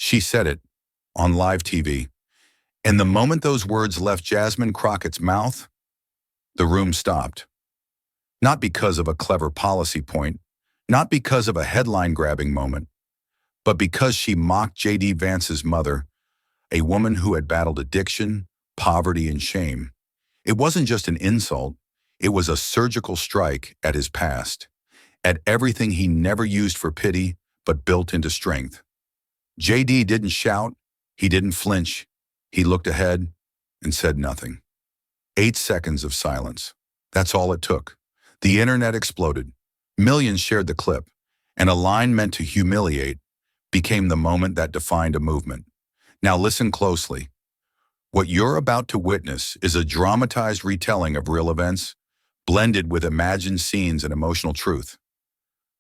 She said it on live TV. And the moment those words left Jasmine Crockett's mouth, the room stopped. Not because of a clever policy point, not because of a headline-grabbing moment, but because she mocked J.D. Vance's mother, a woman who had battled addiction, poverty, and shame. It wasn't just an insult, it was a surgical strike at his past, at everything he never used for pity but built into strength. J.D. didn't shout, he didn't flinch, he looked ahead and said nothing. 8 seconds of silence. That's all it took. The internet exploded. Millions shared the clip, and a line meant to humiliate became the moment that defined a movement. Now listen closely. What you're about to witness is a dramatized retelling of real events, blended with imagined scenes and emotional truth.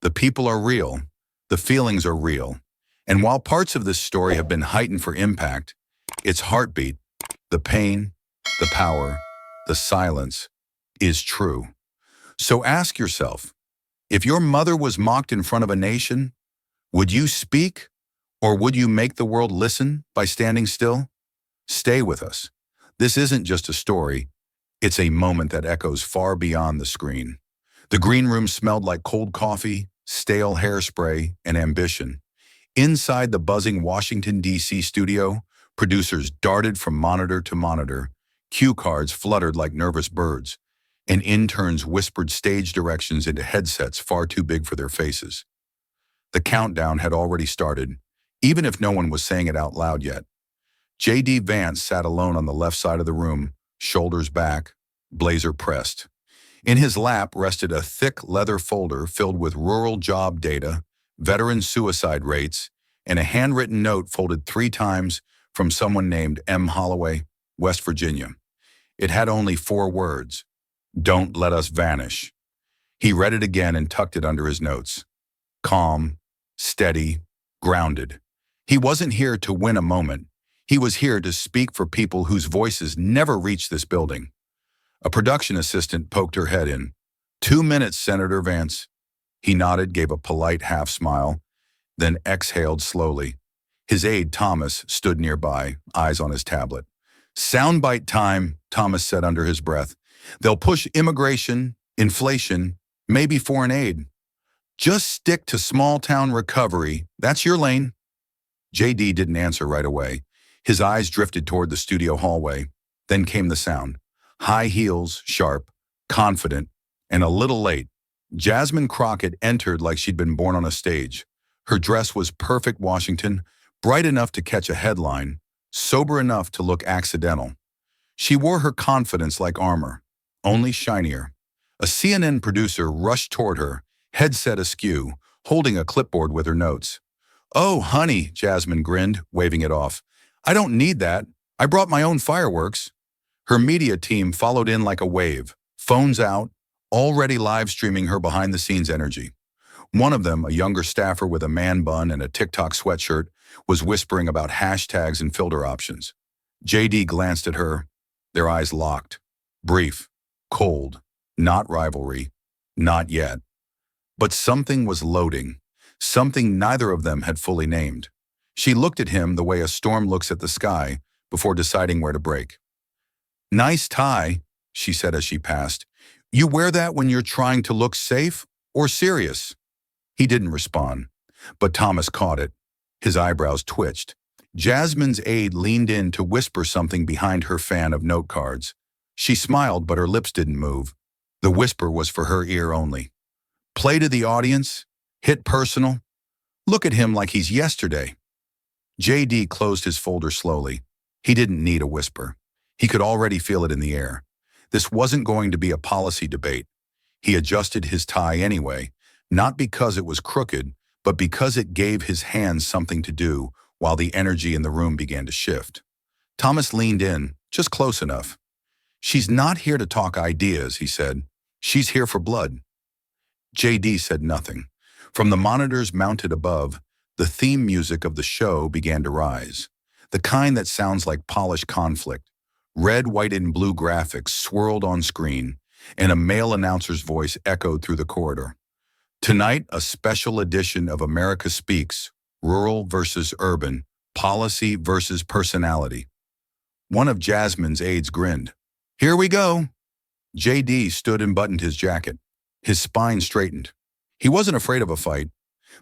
The people are real, the feelings are real, and while parts of this story have been heightened for impact, its heartbeat, the pain, the power, the silence, is true. So ask yourself, if your mother was mocked in front of a nation, would you speak, or would you make the world listen by standing still? Stay with us. This isn't just a story, it's a moment that echoes far beyond the screen. The green room smelled like cold coffee, stale hairspray, and ambition. Inside the buzzing Washington, D.C. studio, producers darted from monitor to monitor, cue cards fluttered like nervous birds, and interns whispered stage directions into headsets far too big for their faces. The countdown had already started, even if no one was saying it out loud yet. J.D. Vance sat alone on the left side of the room, shoulders back, blazer pressed. In his lap rested a thick leather folder filled with rural job data, veteran suicide rates, and a handwritten note folded 3 times from someone named M. Holloway, West Virginia. It had only 4 words: "Don't let us vanish." He read it again and tucked it under his notes. Calm, steady, grounded. He wasn't here to win a moment. He was here to speak for people whose voices never reached this building. A production assistant poked her head in. 2 minutes, Senator Vance. He nodded, gave a polite half-smile, then exhaled slowly. His aide, Thomas, stood nearby, eyes on his tablet. "Soundbite time," Thomas said under his breath. "They'll push immigration, inflation, maybe foreign aid. Just stick to small-town recovery. That's your lane." J.D. didn't answer right away. His eyes drifted toward the studio hallway. Then came the sound. High heels, sharp, confident, and a little late. Jasmine Crockett entered like she'd been born on a stage. Her dress was perfect Washington, bright enough to catch a headline, sober enough to look accidental. She wore her confidence like armor, only shinier. A CNN producer rushed toward her, headset askew, holding a clipboard with her notes. "Oh, honey," Jasmine grinned, waving it off. "I don't need that. I brought my own fireworks." Her media team followed in like a wave, phones out, already live streaming her behind-the-scenes energy. One of them, a younger staffer with a man bun and a TikTok sweatshirt, was whispering about hashtags and filter options. J.D. glanced at her, their eyes locked. Brief, cold, not rivalry, not yet. But something was loading, something neither of them had fully named. She looked at him the way a storm looks at the sky before deciding where to break. "Nice tie," she said as she passed. "You wear that when you're trying to look safe or serious?" He didn't respond, but Thomas caught it. His eyebrows twitched. Jasmine's aide leaned in to whisper something behind her fan of note cards. She smiled, but her lips didn't move. The whisper was for her ear only. "Play to the audience, hit personal. Look at him like he's yesterday." J.D. closed his folder slowly. He didn't need a whisper. He could already feel it in the air. This wasn't going to be a policy debate. He adjusted his tie anyway, not because it was crooked, but because it gave his hands something to do while the energy in the room began to shift. Thomas leaned in, just close enough. "She's not here to talk ideas," he said. "She's here for blood." J.D. said nothing. From the monitors mounted above, the theme music of the show began to rise. The kind that sounds like polished conflict. Red, white, and blue graphics swirled on screen, and a male announcer's voice echoed through the corridor. "Tonight, a special edition of America Speaks, Rural versus Urban, Policy versus personality. One of Jasmine's aides grinned. Here we go. JD stood and buttoned his jacket. His spine straightened. He wasn't afraid of a fight,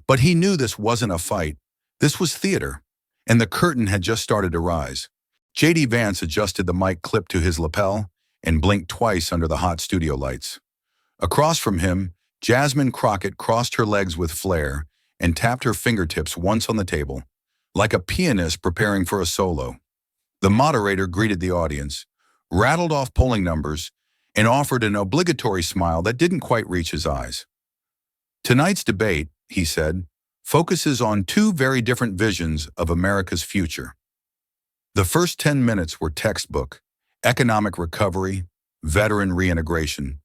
but he knew this wasn't a fight. This was theater, and the curtain had just started to rise. JD Vance adjusted the mic clip to his lapel and blinked twice under the hot studio lights. Across from him, Jasmine Crockett crossed her legs with flair and tapped her fingertips once on the table, like a pianist preparing for a solo. The moderator greeted the audience, rattled off polling numbers, and offered an obligatory smile that didn't quite reach his eyes. Tonight's debate, he said, focuses on two very different visions of America's future. The first 10 minutes were textbook: economic recovery, veteran reintegration.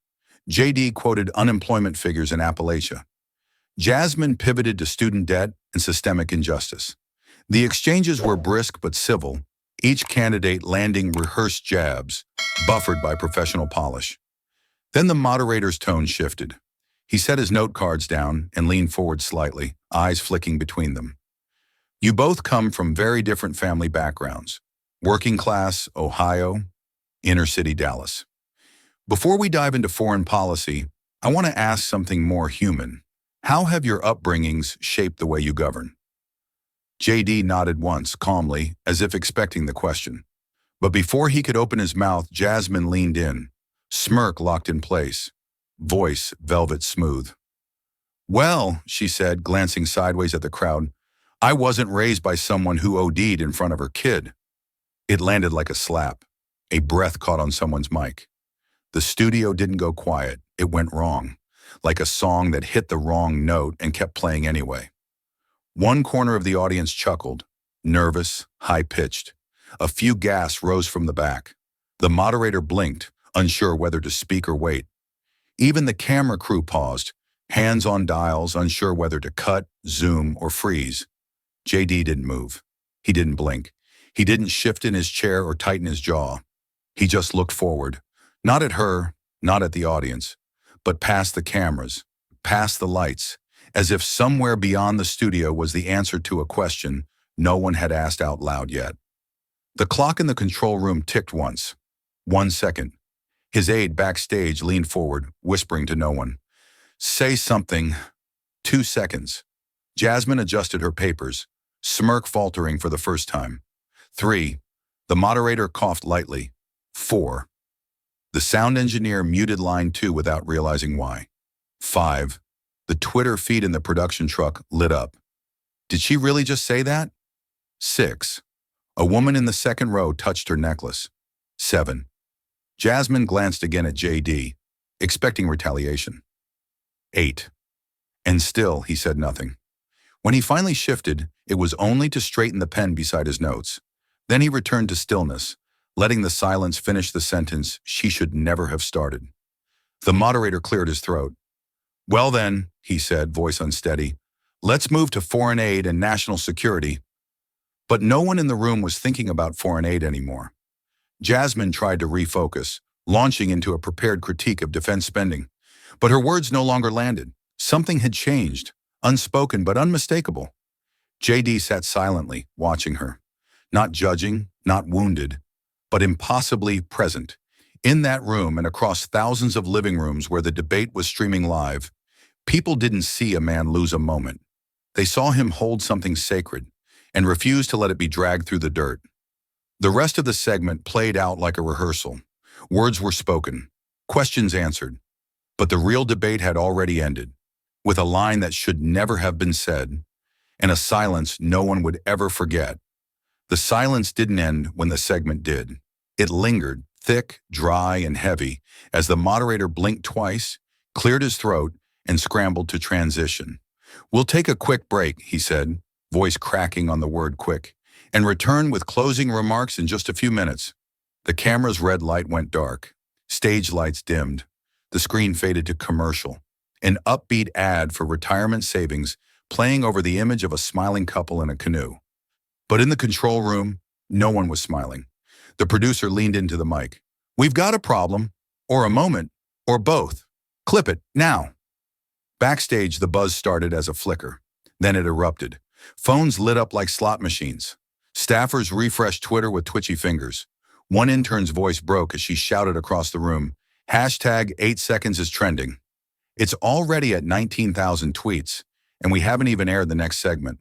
JD quoted unemployment figures in Appalachia. Jasmine pivoted to student debt and systemic injustice. The exchanges were brisk but civil, each candidate landing rehearsed jabs, buffered by professional polish. Then the moderator's tone shifted. He set his note cards down and leaned forward slightly, eyes flicking between them. You both come from very different family backgrounds. Working class, Ohio, inner city, Dallas. Before we dive into foreign policy, I want to ask something more human. How have your upbringings shaped the way you govern? JD nodded once, calmly, as if expecting the question. But before he could open his mouth, Jasmine leaned in, smirk locked in place, voice velvet smooth. Well, she said, glancing sideways at the crowd, I wasn't raised by someone who OD'd in front of her kid. It landed like a slap. A breath caught on someone's mic. The studio didn't go quiet. It went wrong, like a song that hit the wrong note and kept playing anyway. One corner of the audience chuckled, nervous, high-pitched. A few gasps rose from the back. The moderator blinked, unsure whether to speak or wait. Even the camera crew paused, hands on dials, unsure whether to cut, zoom, or freeze. JD didn't move. He didn't blink. He didn't shift in his chair or tighten his jaw. He just looked forward, not at her, not at the audience, but past the cameras, past the lights, as if somewhere beyond the studio was the answer to a question no one had asked out loud yet. The clock in the control room ticked once. 1 second. His aide backstage leaned forward, whispering to no one. Say something. 2 seconds. Jasmine adjusted her papers, smirk faltering for the first time. 3. The moderator coughed lightly. 4. The sound engineer muted line 2 without realizing why. 5. The Twitter feed in the production truck lit up. Did she really just say that? 6. A woman in the second row touched her necklace. 7. Jasmine glanced again at JD, expecting retaliation. 8. And still, he said nothing. When he finally shifted, it was only to straighten the pen beside his notes. Then he returned to stillness, letting the silence finish the sentence she should never have started. The moderator cleared his throat. Well then, he said, voice unsteady, let's move to foreign aid and national security. But no one in the room was thinking about foreign aid anymore. Jasmine tried to refocus, launching into a prepared critique of defense spending. But her words no longer landed. Something had changed, unspoken but unmistakable. JD sat silently, watching her. Not judging, not wounded, but impossibly present. In that room and across thousands of living rooms where the debate was streaming live, people didn't see a man lose a moment. They saw him hold something sacred and refuse to let it be dragged through the dirt. The rest of the segment played out like a rehearsal. Words were spoken, questions answered, but the real debate had already ended, with a line that should never have been said, and a silence no one would ever forget. The silence didn't end when the segment did. It lingered, thick, dry, and heavy, as the moderator blinked twice, cleared his throat, and scrambled to transition. We'll take a quick break, he said, voice cracking on the word quick, and return with closing remarks in just a few minutes. The camera's red light went dark. Stage lights dimmed. The screen faded to commercial. An upbeat ad for retirement savings playing over the image of a smiling couple in a canoe. But in the control room, no one was smiling. The producer leaned into the mic. We've got a problem, or a moment, or both. Clip it, now. Backstage, the buzz started as a flicker. Then it erupted. Phones lit up like slot machines. Staffers refreshed Twitter with twitchy fingers. One intern's voice broke as she shouted across the room, hashtag 8 seconds is trending. It's already at 19,000 tweets, and we haven't even aired the next segment.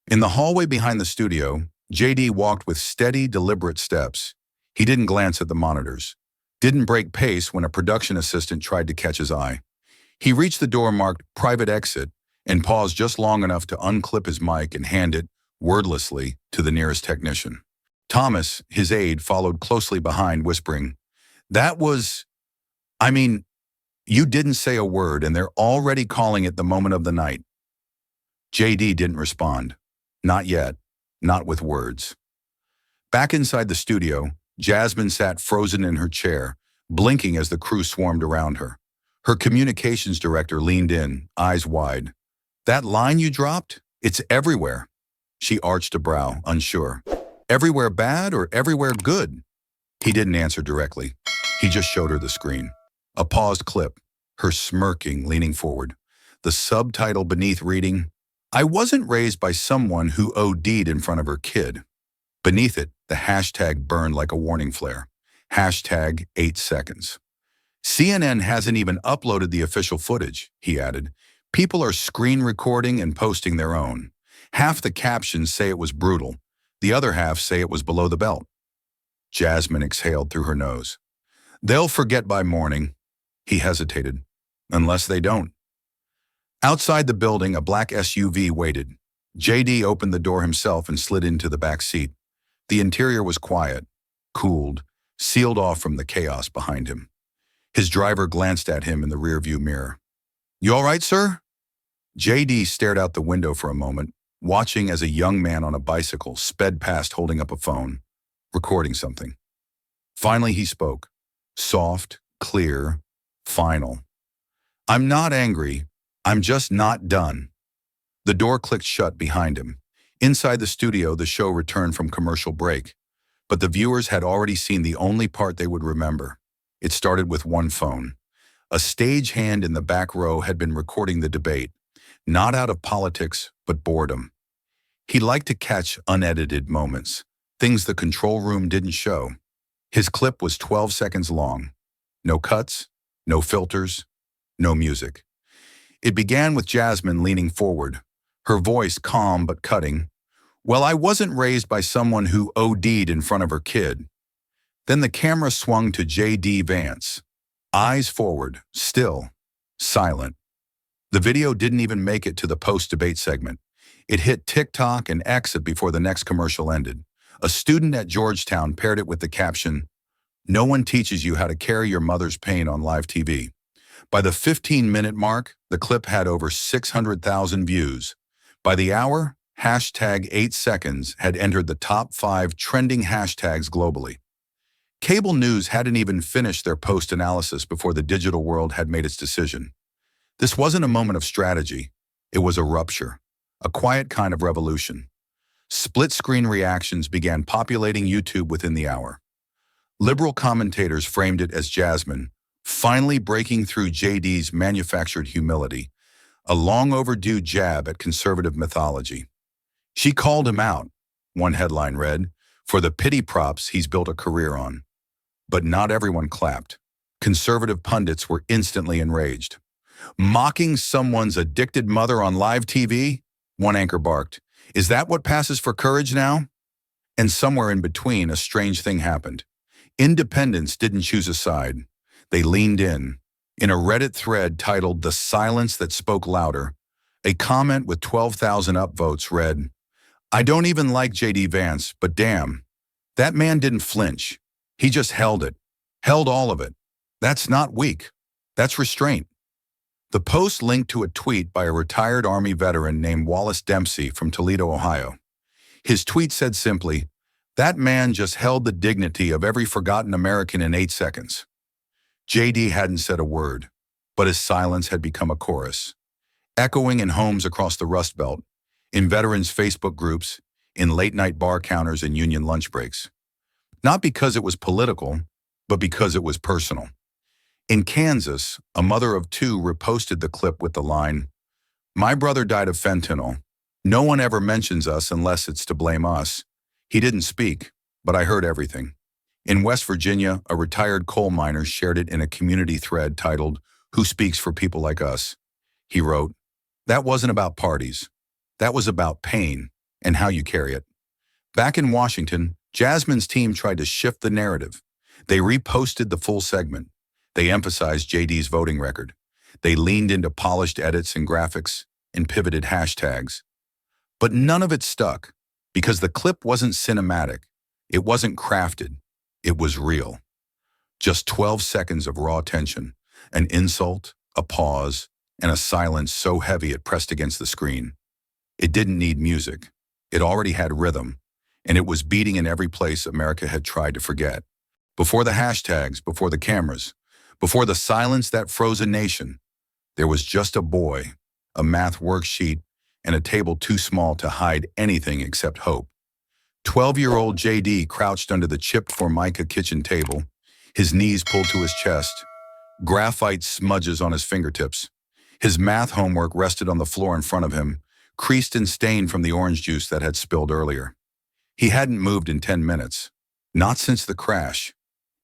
In the hallway behind the studio, JD walked with steady, deliberate steps. He didn't glance at the monitors, didn't break pace when a production assistant tried to catch his eye. He reached the door marked private exit and paused just long enough to unclip his mic and hand it, wordlessly, to the nearest technician. Thomas, his aide, followed closely behind, whispering, "That was, you didn't say a word and they're already calling it the moment of the night." JD didn't respond. Not yet. Not with words. Back inside the studio, Jasmine sat frozen in her chair, blinking as the crew swarmed around her. Her communications director leaned in, eyes wide. "That line you dropped? It's everywhere." She arched a brow, unsure. "Everywhere bad or everywhere good?" He didn't answer directly. He just showed her the screen. A paused clip, her smirking, leaning forward. The subtitle beneath reading, "I wasn't raised by someone who OD'd in front of her kid." Beneath it, the hashtag burned like a warning flare. Hashtag 8 seconds. "CNN hasn't even uploaded the official footage," he added. "People are screen recording and posting their own. Half the captions say it was brutal. The other half say it was below the belt." Jasmine exhaled through her nose. "They'll forget by morning." He hesitated. "Unless they don't." Outside the building, a black SUV waited. JD opened the door himself and slid into the back seat. The interior was quiet, cooled, sealed off from the chaos behind him. His driver glanced at him in the rearview mirror. "You all right, sir?" JD stared out the window for a moment, watching as a young man on a bicycle sped past holding up a phone, recording something. Finally he spoke. Soft, clear, final. "I'm not angry. I'm just not done." The door clicked shut behind him. Inside the studio, the show returned from commercial break, but the viewers had already seen the only part they would remember. It started with one phone. A stagehand in the back row had been recording the debate, not out of politics, but boredom. He liked to catch unedited moments, things the control room didn't show. His clip was 12 seconds long. No cuts, no filters, no music. It began with Jasmine leaning forward, her voice calm but cutting. "Well, I wasn't raised by someone who OD'd in front of her kid." Then the camera swung to J.D. Vance. Eyes forward, still, silent. The video didn't even make it to the post-debate segment. It hit TikTok and exit before the next commercial ended. A student at Georgetown paired it with the caption, "No one teaches you how to carry your mother's pain on live TV." By the 15-minute mark, the clip had over 600,000 views. By the hour, hashtag 8 seconds had entered the top 5 trending hashtags globally. Cable news hadn't even finished their post-analysis before the digital world had made its decision. This wasn't a moment of strategy. It was a rupture, a quiet kind of revolution. Split-screen reactions began populating YouTube within the hour. Liberal commentators framed it as Jasmine, finally breaking through JD's manufactured humility, a long-overdue jab at conservative mythology. "She called him out," one headline read, "for the pity props he's built a career on." But not everyone clapped. Conservative pundits were instantly enraged. "Mocking someone's addicted mother on live TV?" one anchor barked. "Is that what passes for courage now?" And somewhere in between, a strange thing happened. Independents didn't choose a side. They leaned in. In a Reddit thread titled "The Silence That Spoke Louder," a comment with 12,000 upvotes read, "I don't even like JD Vance, but damn, that man didn't flinch. He just held it. Held all of it. That's not weak. That's restraint." The post linked to a tweet by a retired Army veteran named Wallace Dempsey from Toledo, Ohio. His tweet said simply, "That man just held the dignity of every forgotten American in 8 seconds." JD hadn't said a word, but his silence had become a chorus, echoing in homes across the Rust Belt, in veterans' Facebook groups, in late-night bar counters and union lunch breaks. Not because it was political, but because it was personal. In Kansas, a mother of 2 reposted the clip with the line, "My brother died of fentanyl. No one ever mentions us unless it's to blame us. He didn't speak, but I heard everything. In West Virginia, a retired coal miner shared it in a community thread titled, "Who Speaks for People Like Us?" He wrote, "That wasn't about parties. That was about pain and how you carry it." Back in Washington, Jasmine's team tried to shift the narrative. They reposted the full segment. They emphasized JD's voting record. They leaned into polished edits and graphics and pivoted hashtags. But none of it stuck because the clip wasn't cinematic. It wasn't crafted. It was real. Just 12 seconds of raw tension, an insult, a pause, and a silence so heavy it pressed against the screen. It didn't need music. It already had rhythm, and it was beating in every place America had tried to forget. Before the hashtags, before the cameras, before the silence that froze a nation, there was just a boy, a math worksheet, and a table too small to hide anything except hope. 12-year-old JD crouched under the chipped Formica kitchen table, his knees pulled to his chest, graphite smudges on his fingertips. His math homework rested on the floor in front of him, creased and stained from the orange juice that had spilled earlier. He hadn't moved in 10 minutes, not since the crash.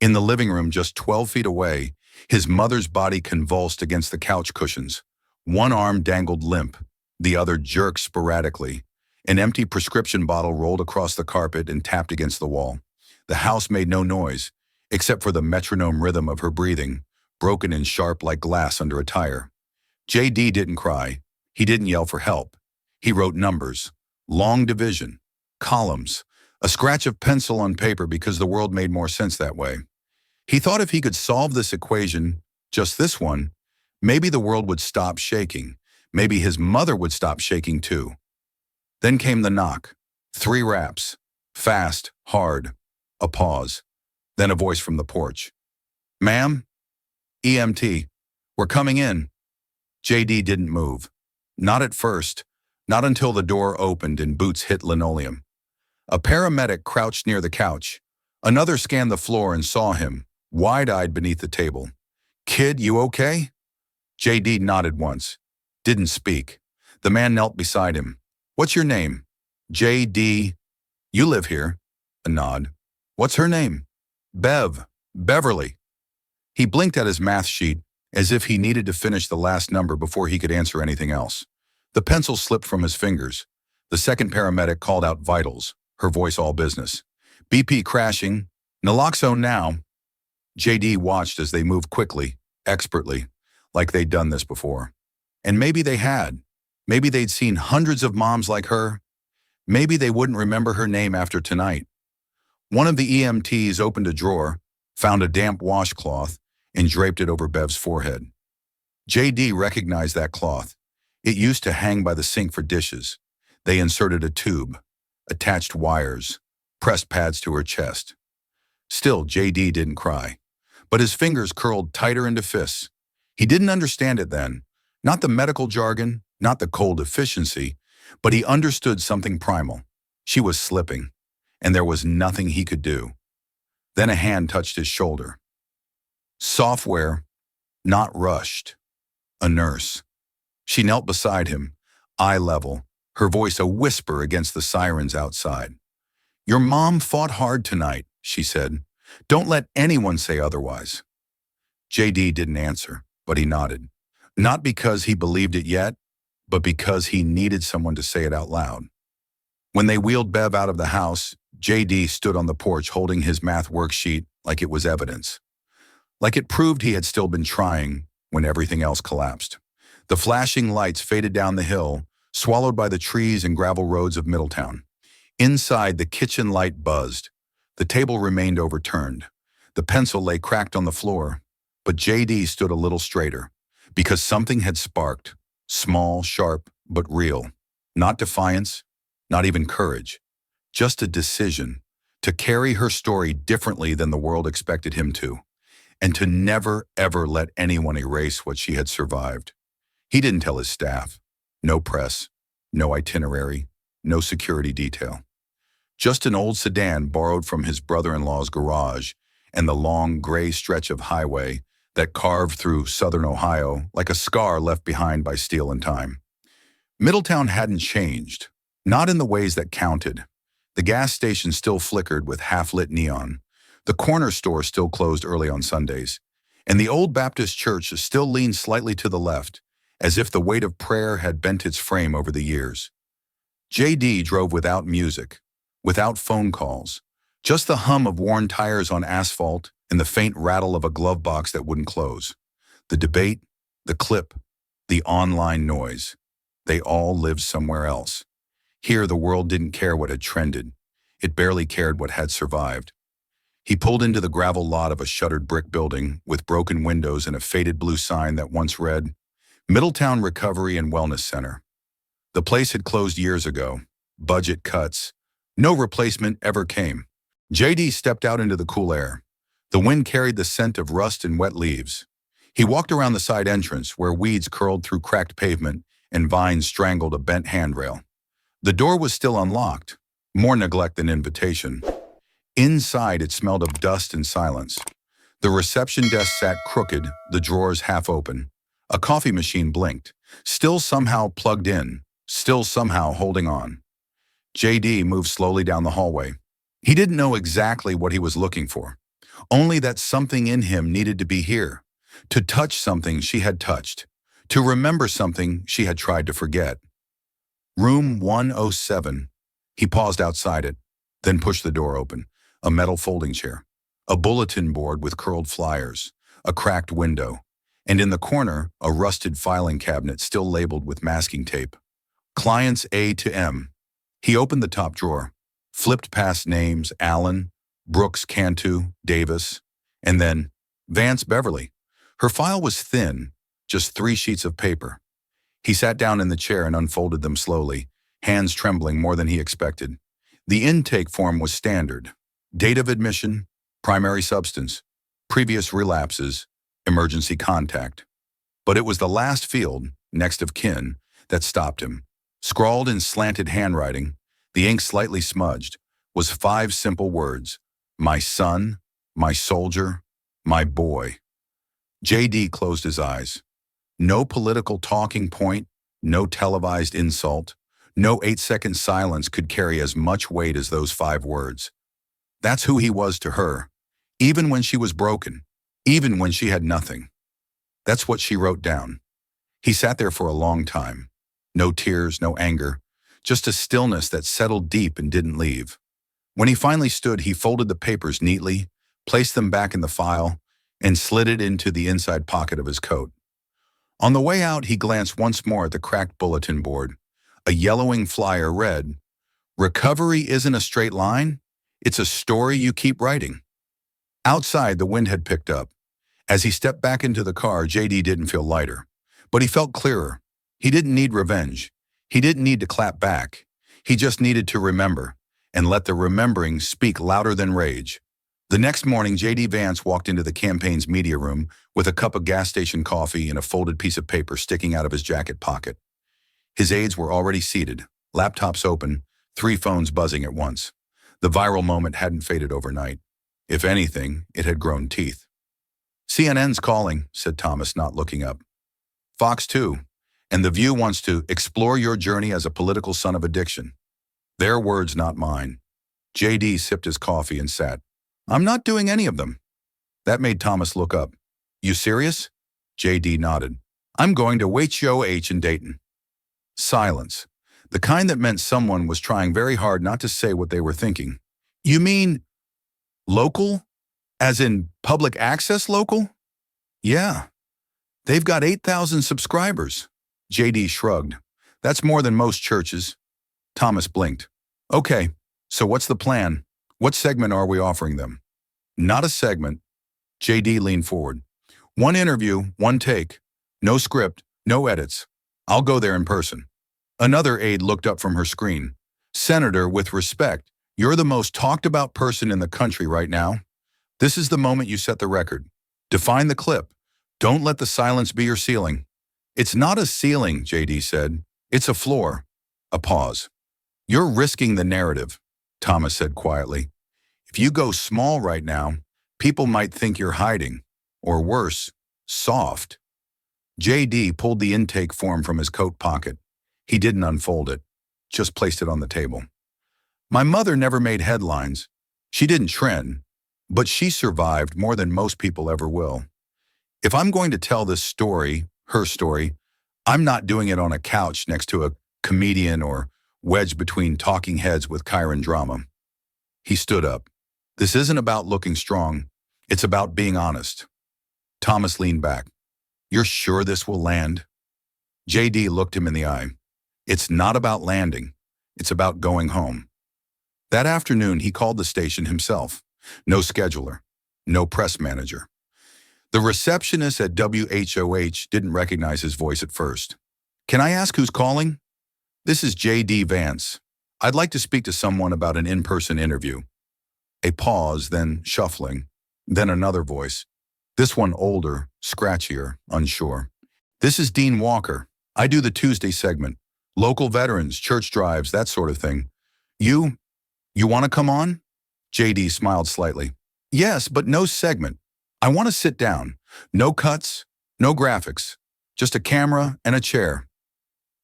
In the living room just 12 feet away, his mother's body convulsed against the couch cushions. One arm dangled limp, the other jerked sporadically. An empty prescription bottle rolled across the carpet and tapped against the wall. The house made no noise, except for the metronome rhythm of her breathing, broken and sharp like glass under a tire. JD didn't cry. He didn't yell for help. He wrote numbers, long division, columns, a scratch of pencil on paper because the world made more sense that way. He thought if he could solve this equation, just this one, maybe the world would stop shaking. Maybe his mother would stop shaking too. Then came the knock. 3 raps. Fast, hard. A pause. Then a voice from the porch. "Ma'am? EMT. We're coming in." JD didn't move. Not at first. Not until the door opened and boots hit linoleum. A paramedic crouched near the couch. Another scanned the floor and saw him, wide-eyed beneath the table. "Kid, you okay?" JD nodded once. Didn't speak. The man knelt beside him. "What's your name?" "JD. You live here." A nod. "What's her name?" Beverly." He blinked at his math sheet as if he needed to finish the last number before he could answer anything else. The pencil slipped from his fingers. The second paramedic called out vitals, her voice all business. "BP crashing. Naloxone now." JD watched as they moved quickly, expertly, like they'd done this before. And maybe they had. Maybe they'd seen hundreds of moms like her. Maybe they wouldn't remember her name after tonight. One of the EMTs opened a drawer, found a damp washcloth, and draped it over Bev's forehead. JD recognized that cloth. It used to hang by the sink for dishes. They inserted a tube, attached wires, pressed pads to her chest. Still, JD didn't cry, but his fingers curled tighter into fists. He didn't understand it then, not the medical jargon, not the cold efficiency, but he understood something primal. She was slipping, and there was nothing he could do. Then a hand touched his shoulder. Software, not rushed. A nurse. She knelt beside him, eye level, her voice a whisper against the sirens outside. "Your mom fought hard tonight," she said. "Don't let anyone say otherwise." JD didn't answer, but he nodded. Not because he believed it yet, but because he needed someone to say it out loud. When they wheeled Bev out of the house, JD stood on the porch holding his math worksheet like it was evidence. Like it proved he had still been trying when everything else collapsed. The flashing lights faded down the hill, swallowed by the trees and gravel roads of Middletown. Inside, the kitchen light buzzed. The table remained overturned. The pencil lay cracked on the floor, but JD stood a little straighter, because something had sparked, small, sharp, but real. Not defiance, not even courage, just a decision to carry her story differently than the world expected him to, and to never, ever let anyone erase what she had survived. He didn't tell his staff. No press, no itinerary, no security detail. Just an old sedan borrowed from his brother-in-law's garage and the long gray stretch of highway that carved through southern Ohio like a scar left behind by steel and time. Middletown hadn't changed, not in the ways that counted. The gas station still flickered with half-lit neon. The corner store still closed early on Sundays. And the old Baptist church still leaned slightly to the left, as if the weight of prayer had bent its frame over the years. JD drove without music, without phone calls, just the hum of worn tires on asphalt and the faint rattle of a glove box that wouldn't close. The debate, the clip, the online noise. They all lived somewhere else. Here, the world didn't care what had trended. It barely cared what had survived. He pulled into the gravel lot of a shuttered brick building with broken windows and a faded blue sign that once read, Middletown Recovery and Wellness Center. The place had closed years ago. Budget cuts. No replacement ever came. JD stepped out into the cool air. The wind carried the scent of rust and wet leaves. He walked around the side entrance where weeds curled through cracked pavement and vines strangled a bent handrail. The door was still unlocked, more neglect than invitation. Inside, it smelled of dust and silence. The reception desk sat crooked, the drawers half open. A coffee machine blinked, still somehow plugged in, still somehow holding on. JD moved slowly down the hallway. He didn't know exactly what he was looking for, only that something in him needed to be here, to touch something she had touched, to remember something she had tried to forget. Room 107. He paused outside it, then pushed the door open. A metal folding chair, a bulletin board with curled flyers, a cracked window, and in the corner, a rusted filing cabinet still labeled with masking tape. Clients A to M. He opened the top drawer, flipped past names Allen, Brooks, Cantu, Davis, and then Vance Beverly. Her file was thin, just 3 sheets of paper. He sat down in the chair and unfolded them slowly, hands trembling more than he expected. The intake form was standard. Date of admission, primary substance, previous relapses, emergency contact. But it was the last field, next of kin, that stopped him. Scrawled in slanted handwriting, the ink slightly smudged, was 5 simple words. My son, my soldier, my boy. JD closed his eyes. No political talking point, no televised insult, no 8-second silence could carry as much weight as those 5 words. That's who he was to her, even when she was broken, even when she had nothing. That's what she wrote down. He sat there for a long time. No tears, no anger, just a stillness that settled deep and didn't leave. When he finally stood, he folded the papers neatly, placed them back in the file, and slid it into the inside pocket of his coat. On the way out, he glanced once more at the cracked bulletin board. A yellowing flyer read, Recovery isn't a straight line. It's a story you keep writing. Outside, the wind had picked up. As he stepped back into the car, JD didn't feel lighter, but he felt clearer. He didn't need revenge. He didn't need to clap back. He just needed to remember, and let the remembering speak louder than rage. The next morning, JD Vance walked into the campaign's media room with a cup of gas station coffee and a folded piece of paper sticking out of his jacket pocket. His aides were already seated, laptops open, 3 phones buzzing at once. The viral moment hadn't faded overnight. If anything, it had grown teeth. CNN's calling, said Thomas, not looking up. Fox too. And The View wants to explore your journey as a political son of addiction. Their words, not mine. JD sipped his coffee and sat. I'm not doing any of them. That made Thomas look up. You serious? JD nodded. I'm going to HOH in Dayton. Silence. The kind that meant someone was trying very hard not to say what they were thinking. You mean local? As in public access local? Yeah. They've got 8,000 subscribers. JD shrugged. That's more than most churches. Thomas blinked. Okay, so what's the plan? What segment are we offering them? Not a segment. JD leaned forward. 1 interview, 1 take. No script, no edits. I'll go there in person. Another aide looked up from her screen. Senator, with respect, you're the most talked about person in the country right now. This is the moment you set the record. Define the clip. Don't let the silence be your ceiling. It's not a ceiling, JD said. It's a floor. A pause. You're risking the narrative, Thomas said quietly. If you go small right now, people might think you're hiding. Or worse, soft. JD pulled the intake form from his coat pocket. He didn't unfold it, just placed it on the table. My mother never made headlines. She didn't trend, but she survived more than most people ever will. If I'm going to tell this story, her story, I'm not doing it on a couch next to a comedian or wedged between talking heads with Chiron drama. He stood up. This isn't about looking strong. It's about being honest. Thomas leaned back. You're sure this will land? JD looked him in the eye. It's not about landing. It's about going home. That afternoon, he called the station himself. No scheduler. No press manager. The receptionist at WHOH didn't recognize his voice at first. Can I ask who's calling? This is J.D. Vance. I'd like to speak to someone about an in-person interview. A pause, then shuffling, then another voice. This one older, scratchier, unsure. This is Dean Walker. I do the Tuesday segment. Local veterans, church drives, that sort of thing. You want to come on? J.D. smiled slightly. Yes, but no segment. I want to sit down. No cuts, no graphics. Just a camera and a chair.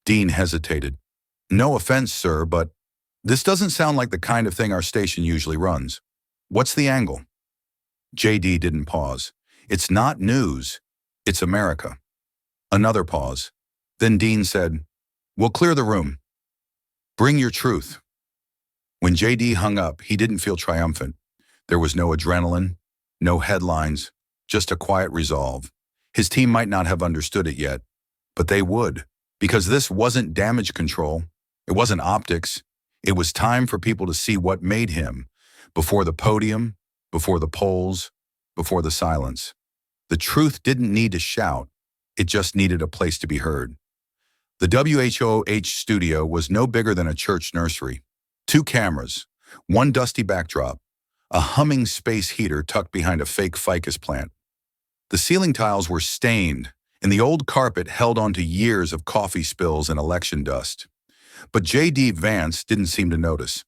Dean hesitated. No offense, sir, but this doesn't sound like the kind of thing our station usually runs. What's the angle? J.D. didn't pause. It's not news. It's America. Another pause. Then Dean said, We'll clear the room. Bring your truth. When J.D. hung up, he didn't feel triumphant. There was no adrenaline, no headlines, just a quiet resolve. His team might not have understood it yet, but they would, because this wasn't damage control. It wasn't optics. It was time for people to see what made him, before the podium, before the polls, before the silence. The truth didn't need to shout. It just needed a place to be heard. The WHOH studio was no bigger than a church nursery. 2 cameras, 1 dusty backdrop, a humming space heater tucked behind a fake ficus plant. The ceiling tiles were stained, and the old carpet held onto years of coffee spills and election dust. But J.D. Vance didn't seem to notice.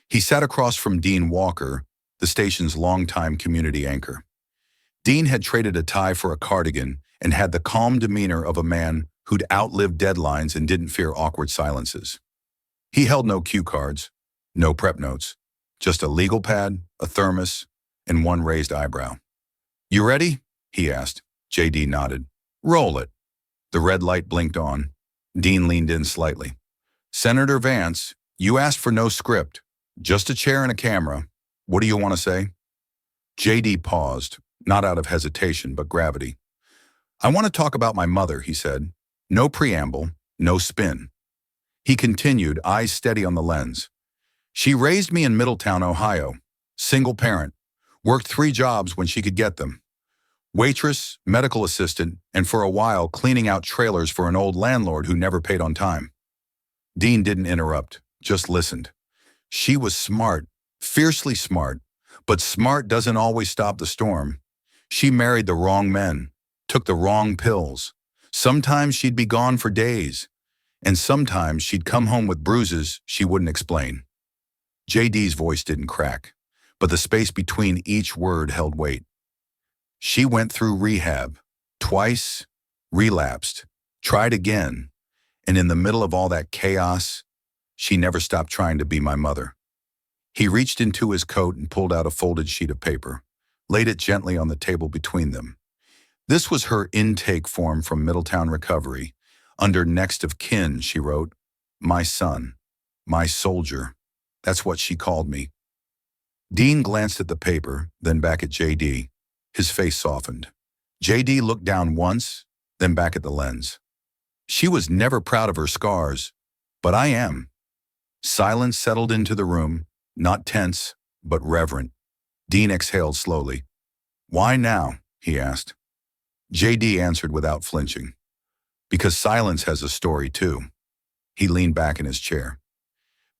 He sat across from Dean Walker, the station's longtime community anchor. Dean had traded a tie for a cardigan and had the calm demeanor of a man who'd outlived deadlines and didn't fear awkward silences. He held no cue cards, no prep notes, just a legal pad, a thermos, and 1 raised eyebrow. You ready? He asked. J.D. nodded. Roll it. The red light blinked on. Dean leaned in slightly. Senator Vance, you asked for no script, just a chair and a camera. What do you want to say? J.D. paused, not out of hesitation, but gravity. I want to talk about my mother, he said. No preamble, no spin. He continued, eyes steady on the lens. She raised me in Middletown, Ohio. Single parent. Worked 3 jobs when she could get them. Waitress, medical assistant, and for a while cleaning out trailers for an old landlord who never paid on time. Dean didn't interrupt, just listened. She was smart, fiercely smart, but smart doesn't always stop the storm. She married the wrong men, took the wrong pills. Sometimes she'd be gone for days, and sometimes she'd come home with bruises she wouldn't explain. J.D.'s voice didn't crack, but the space between each word held weight. She went through rehab, twice, relapsed, tried again, and in the middle of all that chaos, she never stopped trying to be my mother. He reached into his coat and pulled out a folded sheet of paper, laid it gently on the table between them. This was her intake form from Middletown Recovery. Under next of kin, she wrote, my son, my soldier. That's what she called me. Dean glanced at the paper, then back at J.D. His face softened. J.D. looked down once, then back at the lens. She was never proud of her scars, but I am. Silence settled into the room, not tense, but reverent. Dean exhaled slowly. Why now? He asked. J.D. answered without flinching. Because silence has a story too. He leaned back in his chair.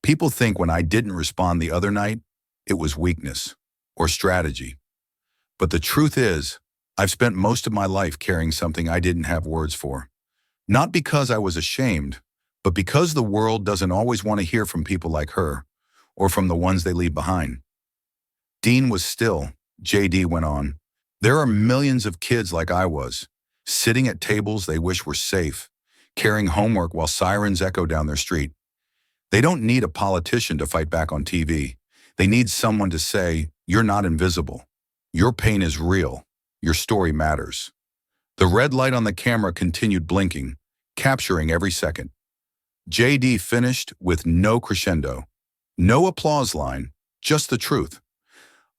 People think when I didn't respond the other night, it was weakness or strategy. But the truth is, I've spent most of my life carrying something I didn't have words for. Not because I was ashamed, but because the world doesn't always want to hear from people like her, or from the ones they leave behind. Dean was still. J.D. went on. There are millions of kids like I was, sitting at tables they wish were safe, carrying homework while sirens echo down their street. They don't need a politician to fight back on TV. They need someone to say, "You're not invisible. Your pain is real. Your story matters." The red light on the camera continued blinking, capturing every second. JD finished with no crescendo, no applause line, just the truth.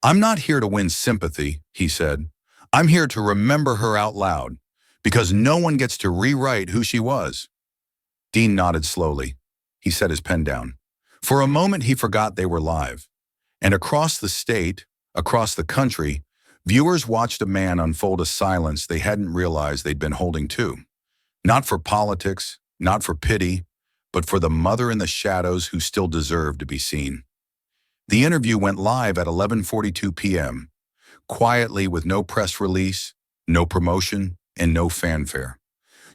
"I'm not here to win sympathy," he said. "I'm here to remember her out loud, because no one gets to rewrite who she was." Dean nodded slowly. He set his pen down. For a moment, he forgot they were live. And across the state, across the country, viewers watched a man unfold a silence they hadn't realized they'd been holding too. Not for politics, not for pity, but for the mother in the shadows who still deserved to be seen. The interview went live at 11:42 p.m., quietly with no press release, no promotion, and no fanfare.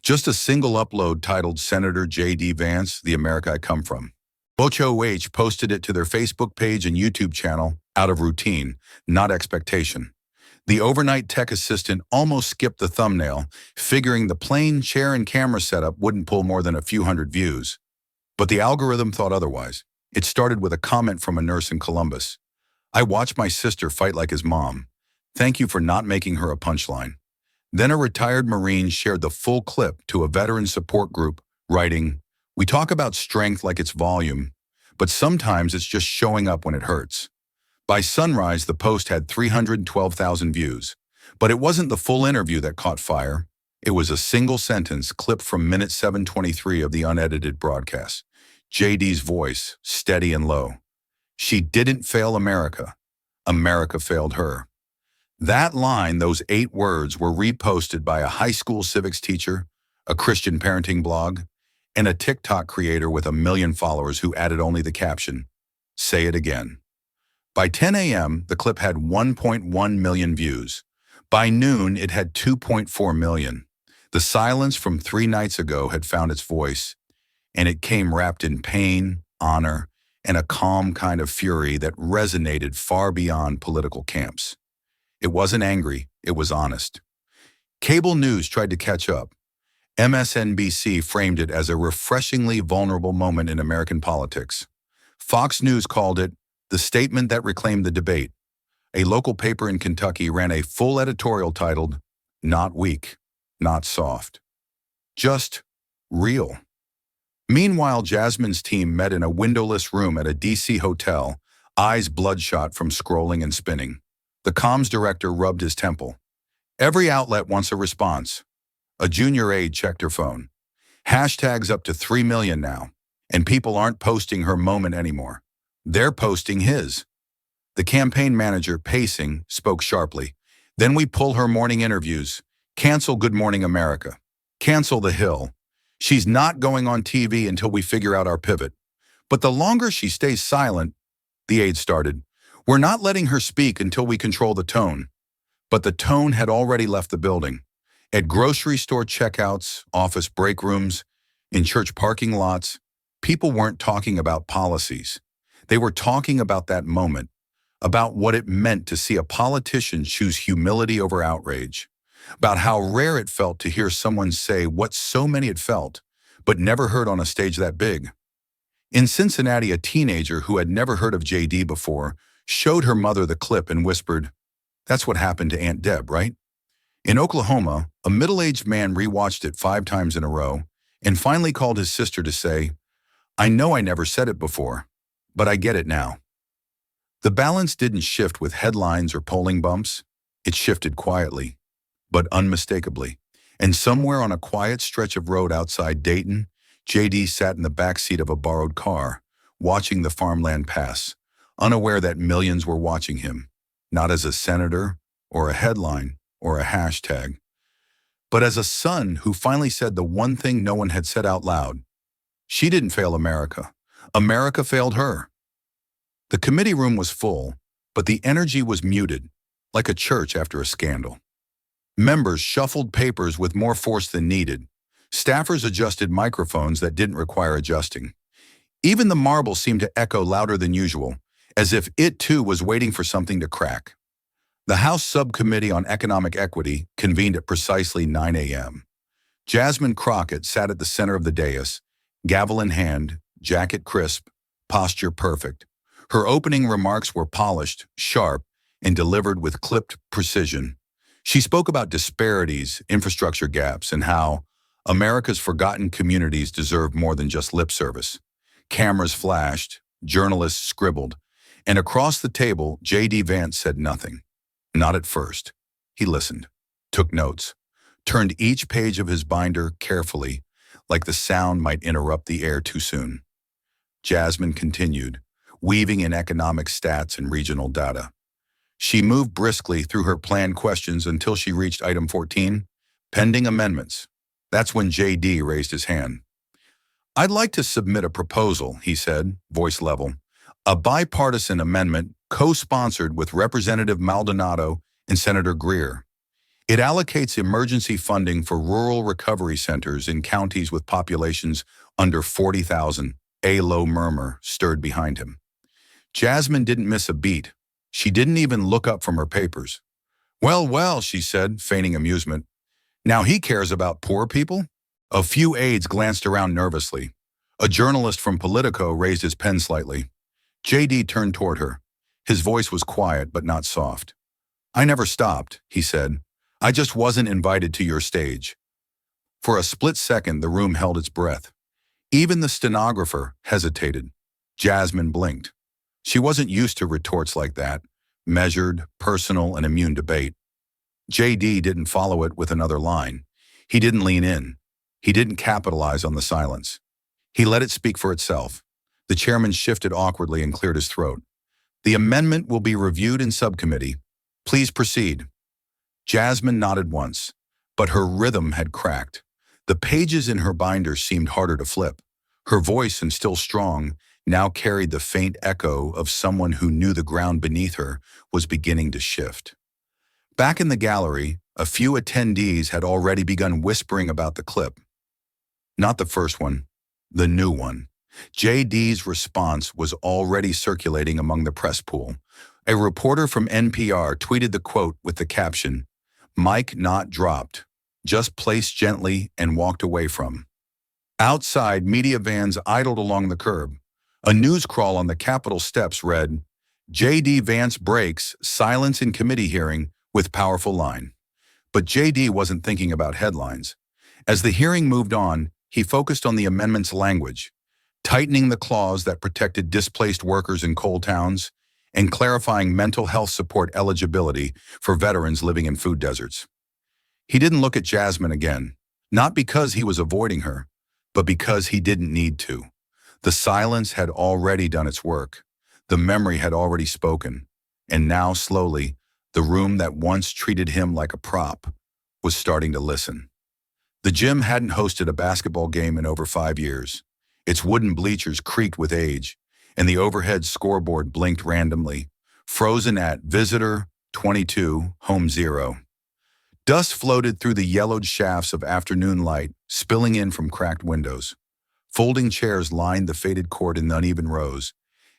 Just a single upload titled "Senator J.D. Vance, the America I Come From." MOCKED posted it to their Facebook page and YouTube channel out of routine, not expectation. The overnight tech assistant almost skipped the thumbnail, figuring the plain chair and camera setup wouldn't pull more than a few hundred views. But the algorithm thought otherwise. It started with a comment from a nurse in Columbus. "I watched my sister fight like his mom. Thank you for not making her a punchline." Then a retired Marine shared the full clip to a veteran support group, writing, "We talk about strength like it's volume, but sometimes it's just showing up when it hurts." By sunrise, the post had 312,000 views. But it wasn't the full interview that caught fire. It was a single sentence clipped from minute 723 of the unedited broadcast. JD's voice, steady and low. "She didn't fail America. America failed her." That line, those 8 words, were reposted by a high school civics teacher, a Christian parenting blog, and a TikTok creator with 1 million followers who added only the caption, "Say it again." By 10 a.m., the clip had 1.1 million views. By noon, it had 2.4 million. The silence from 3 nights ago had found its voice, and it came wrapped in pain, honor, and a calm kind of fury that resonated far beyond political camps. It wasn't angry, it was honest. Cable news tried to catch up. MSNBC framed it as a refreshingly vulnerable moment in American politics. Fox News called it the statement that reclaimed the debate. A local paper in Kentucky ran a full editorial titled, "Not weak, not soft, just real." Meanwhile, Jasmine's team met in a windowless room at a DC hotel, eyes bloodshot from scrolling and spinning. The comms director rubbed his temple. "Every outlet wants a response." A junior aide checked her phone. "Hashtags up to 3 million now, and people aren't posting her moment anymore. They're posting his." The campaign manager, pacing, spoke sharply. "Then we pull her morning interviews. Cancel Good Morning America. Cancel The Hill. She's not going on TV until we figure out our pivot. But the longer she stays silent," the aide started, "we're not letting her speak until we control the tone." But the tone had already left the building. At grocery store checkouts, office break rooms, in church parking lots, people weren't talking about policies. They were talking about that moment, about what it meant to see a politician choose humility over outrage, about how rare it felt to hear someone say what so many had felt, but never heard on a stage that big. In Cincinnati, a teenager who had never heard of JD before showed her mother the clip and whispered, "That's what happened to Aunt Deb, right?" In Oklahoma, a middle-aged man rewatched it 5 times in a row and finally called his sister to say, "I know I never said it before, but I get it now." The balance didn't shift with headlines or polling bumps. It shifted quietly, but unmistakably. And somewhere on a quiet stretch of road outside Dayton, JD sat in the back seat of a borrowed car, watching the farmland pass, unaware that millions were watching him, not as a senator or a headline or a hashtag, but as a son who finally said the one thing no one had said out loud. She didn't fail America. America failed her. The committee room was full, but the energy was muted, like a church after a scandal. Members shuffled papers with more force than needed. Staffers adjusted microphones that didn't require adjusting. Even the marble seemed to echo louder than usual, as if it too was waiting for something to crack. The House Subcommittee on Economic Equity convened at precisely 9 a.m. Jasmine Crockett sat at the center of the dais, gavel in hand, jacket crisp, posture perfect. Her opening remarks were polished, sharp, and delivered with clipped precision. She spoke about disparities, infrastructure gaps, and how America's forgotten communities deserve more than just lip service. Cameras flashed, journalists scribbled, and across the table, J.D. Vance said nothing. Not at first. He listened, took notes, turned each page of his binder carefully, like the sound might interrupt the air too soon. Jasmine continued, weaving in economic stats and regional data. She moved briskly through her planned questions until she reached item 14, pending amendments. That's when J.D. raised his hand. "I'd like to submit a proposal," he said, voice level. "A bipartisan amendment co-sponsored with Representative Maldonado and Senator Greer. It allocates emergency funding for rural recovery centers in counties with populations under 40,000. A low murmur stirred behind him. Jasmine didn't miss a beat. She didn't even look up from her papers. "Well, well," she said, feigning amusement. "Now he cares about poor people?" A few aides glanced around nervously. A journalist from Politico raised his pen slightly. J.D. turned toward her. His voice was quiet but not soft. "I never stopped," he said. "I just wasn't invited to your stage." For a split second, the room held its breath. Even the stenographer hesitated. Jasmine blinked. She wasn't used to retorts like that, measured, personal, and immune debate. J.D. didn't follow it with another line. He didn't lean in. He didn't capitalize on the silence. He let it speak for itself. The chairman shifted awkwardly and cleared his throat. "The amendment will be reviewed in subcommittee. Please proceed." Jasmine nodded once, but her rhythm had cracked. The pages in her binder seemed harder to flip. Her voice, and still strong, now carried the faint echo of someone who knew the ground beneath her was beginning to shift. Back in the gallery, a few attendees had already begun whispering about the clip. Not the first one, the new one. J.D.'s response was already circulating among the press pool. A reporter from NPR tweeted the quote with the caption, "Mic not dropped, just placed gently and walked away from." Outside, media vans idled along the curb. A news crawl on the Capitol steps read, "J.D. Vance breaks silence in committee hearing with powerful line." But J.D. wasn't thinking about headlines. As the hearing moved on, he focused on the amendment's language, tightening the clause that protected displaced workers in coal towns and clarifying mental health support eligibility for veterans living in food deserts. He didn't look at Jasmine again, not because he was avoiding her, but because he didn't need to. The silence had already done its work. The memory had already spoken. And now, slowly, the room that once treated him like a prop was starting to listen. The gym hadn't hosted a basketball game in over 5 years. Its wooden bleachers creaked with age, and the overhead scoreboard blinked randomly, frozen at visitor 22, home 0. Dust floated through the yellowed shafts of afternoon light, spilling in from cracked windows. Folding chairs lined the faded court in uneven rows,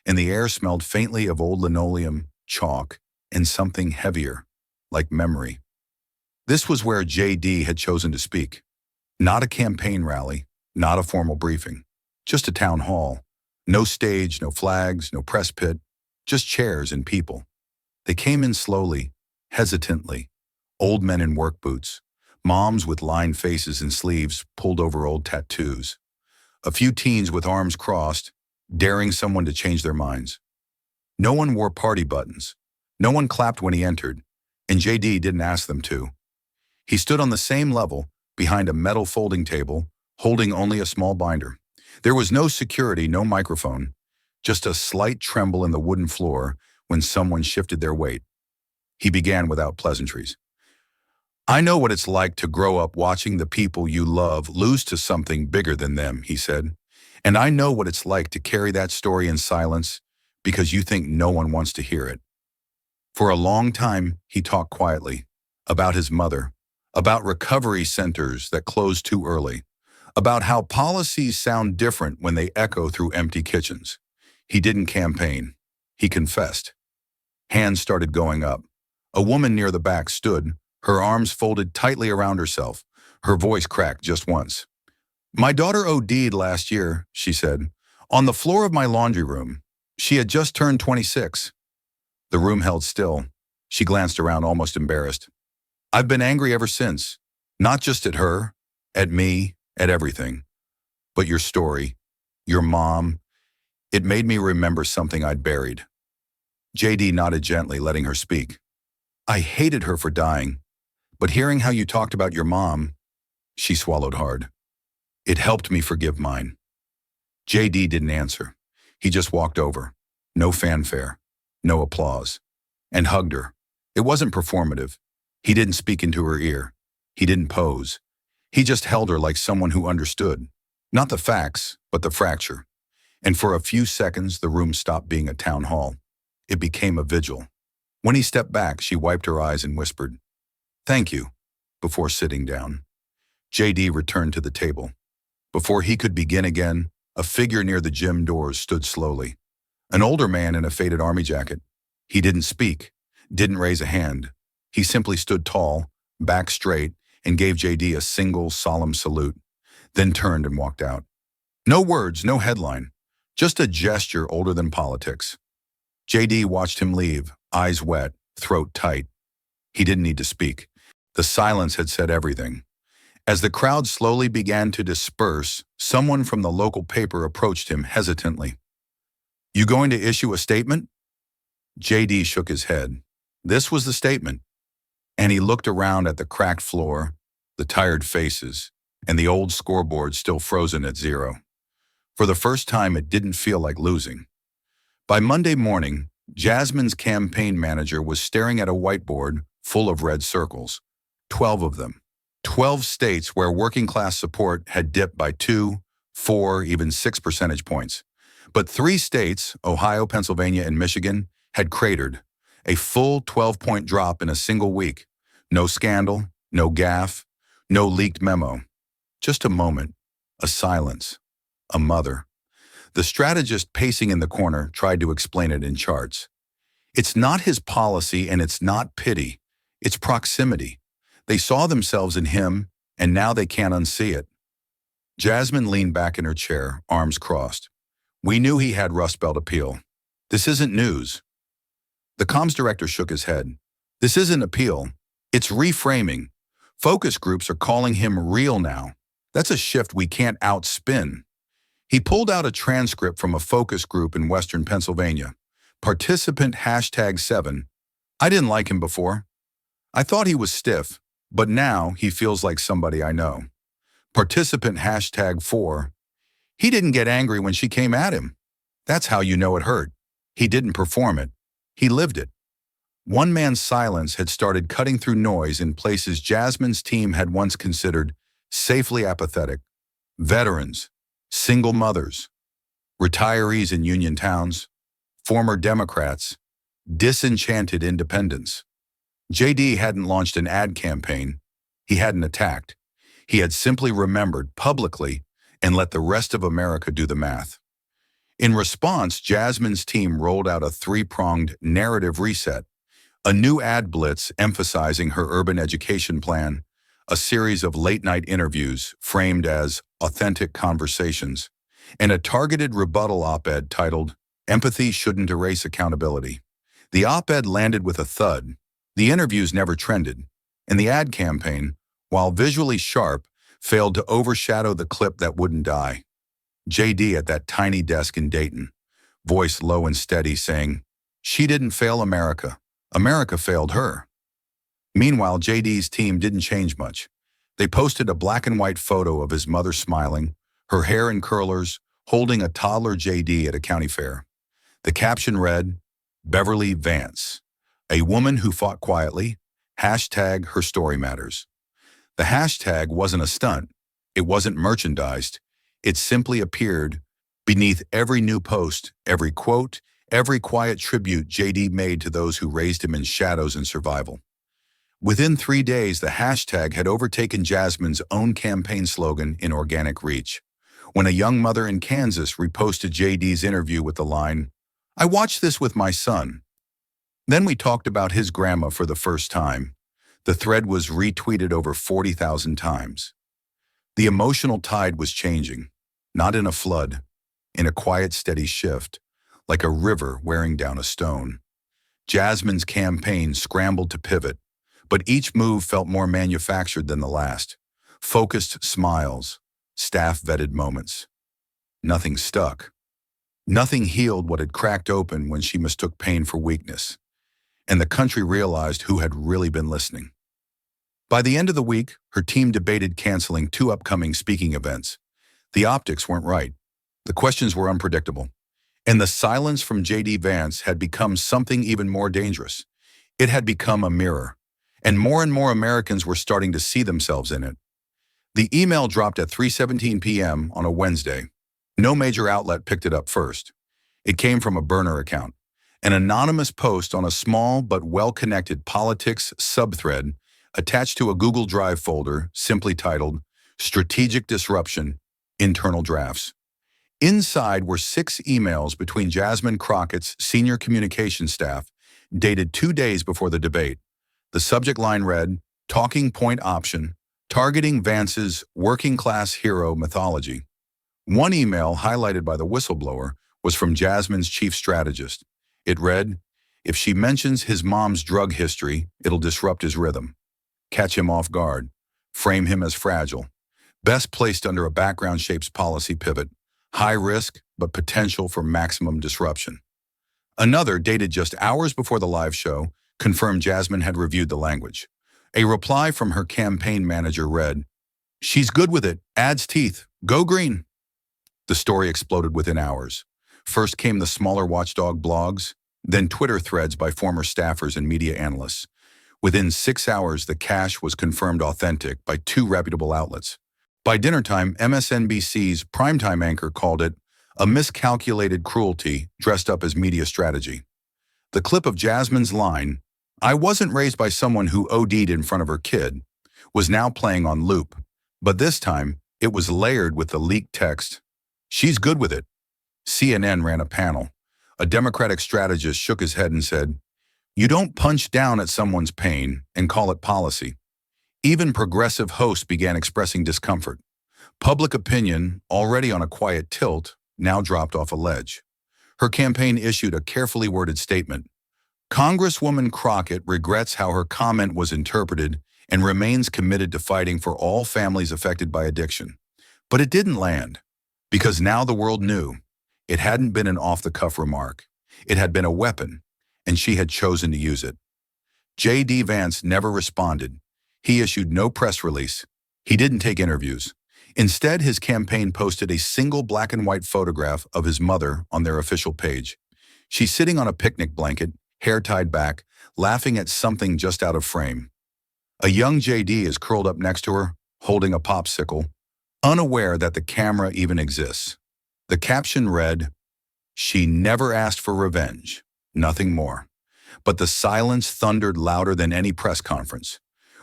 and the air smelled faintly of old linoleum, chalk, and something heavier, like memory. This was where J.D. had chosen to speak. Not a campaign rally, not a formal briefing, just a town hall. No stage, no flags, no press pit, just chairs and people. They came in slowly, hesitantly. Old men in work boots, moms with lined faces and sleeves pulled over old tattoos. A few teens with arms crossed, daring someone to change their minds. No one wore party buttons. No one clapped when he entered, and J.D. didn't ask them to. He stood on the same level, behind a metal folding table, holding only a small binder. There was no security, no microphone, just a slight tremble in the wooden floor when someone shifted their weight. He began without pleasantries. "I know what it's like to grow up watching the people you love lose to something bigger than them," he said. "And I know what it's like to carry that story in silence because you think no one wants to hear it." For a long time, he talked quietly about his mother, about recovery centers that closed too early, about how policies sound different when they echo through empty kitchens. He didn't campaign. He confessed. Hands started going up. A woman near the back stood, her arms folded tightly around herself. Her voice cracked just once. "My daughter OD'd last year," she said. On the floor of my laundry room. She had just turned 26. The room held still. She glanced around, almost embarrassed. I've been angry ever since. Not just at her, at me, at everything. But your story, your mom, it made me remember something I'd buried. JD nodded gently, letting her speak. I hated her for dying, but hearing how you talked about your mom, she swallowed hard. It helped me forgive mine. JD didn't answer. He just walked over. No fanfare, no applause, and hugged her. It wasn't performative. He didn't speak into her ear. He didn't pose. He just held her like someone who understood. Not the facts, but the fracture. And for a few seconds, the room stopped being a town hall. It became a vigil. When he stepped back, she wiped her eyes and whispered, "Thank you," before sitting down. JD returned to the table. Before he could begin again, a figure near the gym doors stood slowly. An older man in a faded army jacket. He didn't speak, didn't raise a hand. He simply stood tall, back straight, and gave JD a single solemn salute, then turned and walked out. No words, no headline, just a gesture older than politics. JD watched him leave, eyes wet, throat tight. He didn't need to speak. The silence had said everything. As the crowd slowly began to disperse, someone from the local paper approached him hesitantly. "You going to issue a statement?" JD shook his head. This was the statement. And he looked around at the cracked floor, the tired faces, and the old scoreboard still frozen at 0. For the first time, it didn't feel like losing. By Monday morning, Jasmine's campaign manager was staring at a whiteboard full of red circles. 12 of them. 12 states where working-class support had dipped by 2, 4, even 6 percentage points. But 3 states, Ohio, Pennsylvania, and Michigan, had cratered. A full 12-point drop in a single week. No scandal, no gaffe, no leaked memo. Just a moment, a silence, a mother. The strategist pacing in the corner tried to explain it in charts. It's not his policy and it's not pity. It's proximity. They saw themselves in him, and now they can't unsee it. Jasmine leaned back in her chair, arms crossed. We knew he had Rust Belt appeal. This isn't news. The comms director shook his head. This isn't appeal. It's reframing. Focus groups are calling him real now. That's a shift we can't outspin. He pulled out a transcript from a focus group in Western Pennsylvania. Participant #7. I didn't like him before. I thought he was stiff, but now he feels like somebody I know. Participant #4. He didn't get angry when she came at him. That's how you know it hurt. He didn't perform it. He lived it. One man's silence had started cutting through noise in places Jasmine's team had once considered safely apathetic. Veterans, single mothers, retirees in union towns, former Democrats, disenchanted independents. JD hadn't launched an ad campaign. He hadn't attacked. He had simply remembered publicly and let the rest of America do the math. In response, Jasmine's team rolled out a 3-pronged narrative reset, a new ad blitz emphasizing her urban education plan, a series of late-night interviews framed as authentic conversations, and a targeted rebuttal op-ed titled, "Empathy Shouldn't Erase Accountability." The op-ed landed with a thud. The interviews never trended, and the ad campaign, while visually sharp, failed to overshadow the clip that wouldn't die. JD at that tiny desk in Dayton, voice low and steady, saying, "She didn't fail America. America failed her." Meanwhile, JD's team didn't change much. They posted a black and white photo of his mother smiling, her hair in curlers, holding a toddler JD at a county fair. The caption read, "Beverly Vance, a woman who fought quietly, #her story matters." The hashtag wasn't a stunt. It wasn't merchandised. It simply appeared beneath every new post, every quote, every quiet tribute JD made to those who raised him in shadows and survival. Within 3 days, the hashtag had overtaken Jasmine's own campaign slogan in organic reach. When a young mother in Kansas reposted JD's interview with the line, "I watched this with my son. Then we talked about his grandma for the first time." The thread was retweeted over 40,000 times. The emotional tide was changing, not in a flood, in a quiet, steady shift, like a river wearing down a stone. Jasmine's campaign scrambled to pivot, but each move felt more manufactured than the last. Focused smiles, staff-vetted moments. Nothing stuck. Nothing healed what had cracked open when she mistook pain for weakness. And the country realized who had really been listening. By the end of the week, her team debated canceling 2 upcoming speaking events. The optics weren't right. The questions were unpredictable. And the silence from J.D. Vance had become something even more dangerous. It had become a mirror. And more Americans were starting to see themselves in it. The email dropped at 3:17 p.m. on a Wednesday. No major outlet picked it up first. It came from a burner account, an anonymous post on a small but well-connected politics subthread attached to a Google Drive folder simply titled Strategic Disruption, Internal Drafts. Inside were 6 emails between Jasmine Crockett's senior communications staff, dated 2 days before the debate. The subject line read, Talking Point Option, Targeting Vance's Working-Class Hero Mythology. One email, highlighted by the whistleblower, was from Jasmine's chief strategist. It read, If she mentions his mom's drug history, it'll disrupt his rhythm. Catch him off guard. Frame him as fragile. Best placed under a background shapes policy pivot. High risk, but potential for maximum disruption. Another, dated just hours before the live show, confirmed Jasmine had reviewed the language. A reply from her campaign manager read, She's good with it, adds teeth, go green. The story exploded within hours. First came the smaller watchdog blogs, then Twitter threads by former staffers and media analysts. Within 6 hours, the cache was confirmed authentic by 2 reputable outlets. By dinner time, MSNBC's primetime anchor called it a miscalculated cruelty dressed up as media strategy. The clip of Jasmine's line, I wasn't raised by someone who OD'd in front of her kid, was now playing on loop. But this time, it was layered with the leaked text, She's good with it. CNN ran a panel. A Democratic strategist shook his head and said, You don't punch down at someone's pain and call it policy. Even progressive hosts began expressing discomfort. Public opinion, already on a quiet tilt, now dropped off a ledge. Her campaign issued a carefully worded statement. Congresswoman Crockett regrets how her comment was interpreted and remains committed to fighting for all families affected by addiction. But it didn't land, because now the world knew. It hadn't been an off-the-cuff remark. It had been a weapon, and she had chosen to use it. J.D. Vance never responded. He issued no press release. He didn't take interviews. Instead, his campaign posted a single black and white photograph of his mother on their official page. She's sitting on a picnic blanket, hair tied back, laughing at something just out of frame. A young J.D. is curled up next to her, holding a popsicle, unaware that the camera even exists. The caption read, She never asked for revenge, nothing more. But the silence thundered louder than any press conference.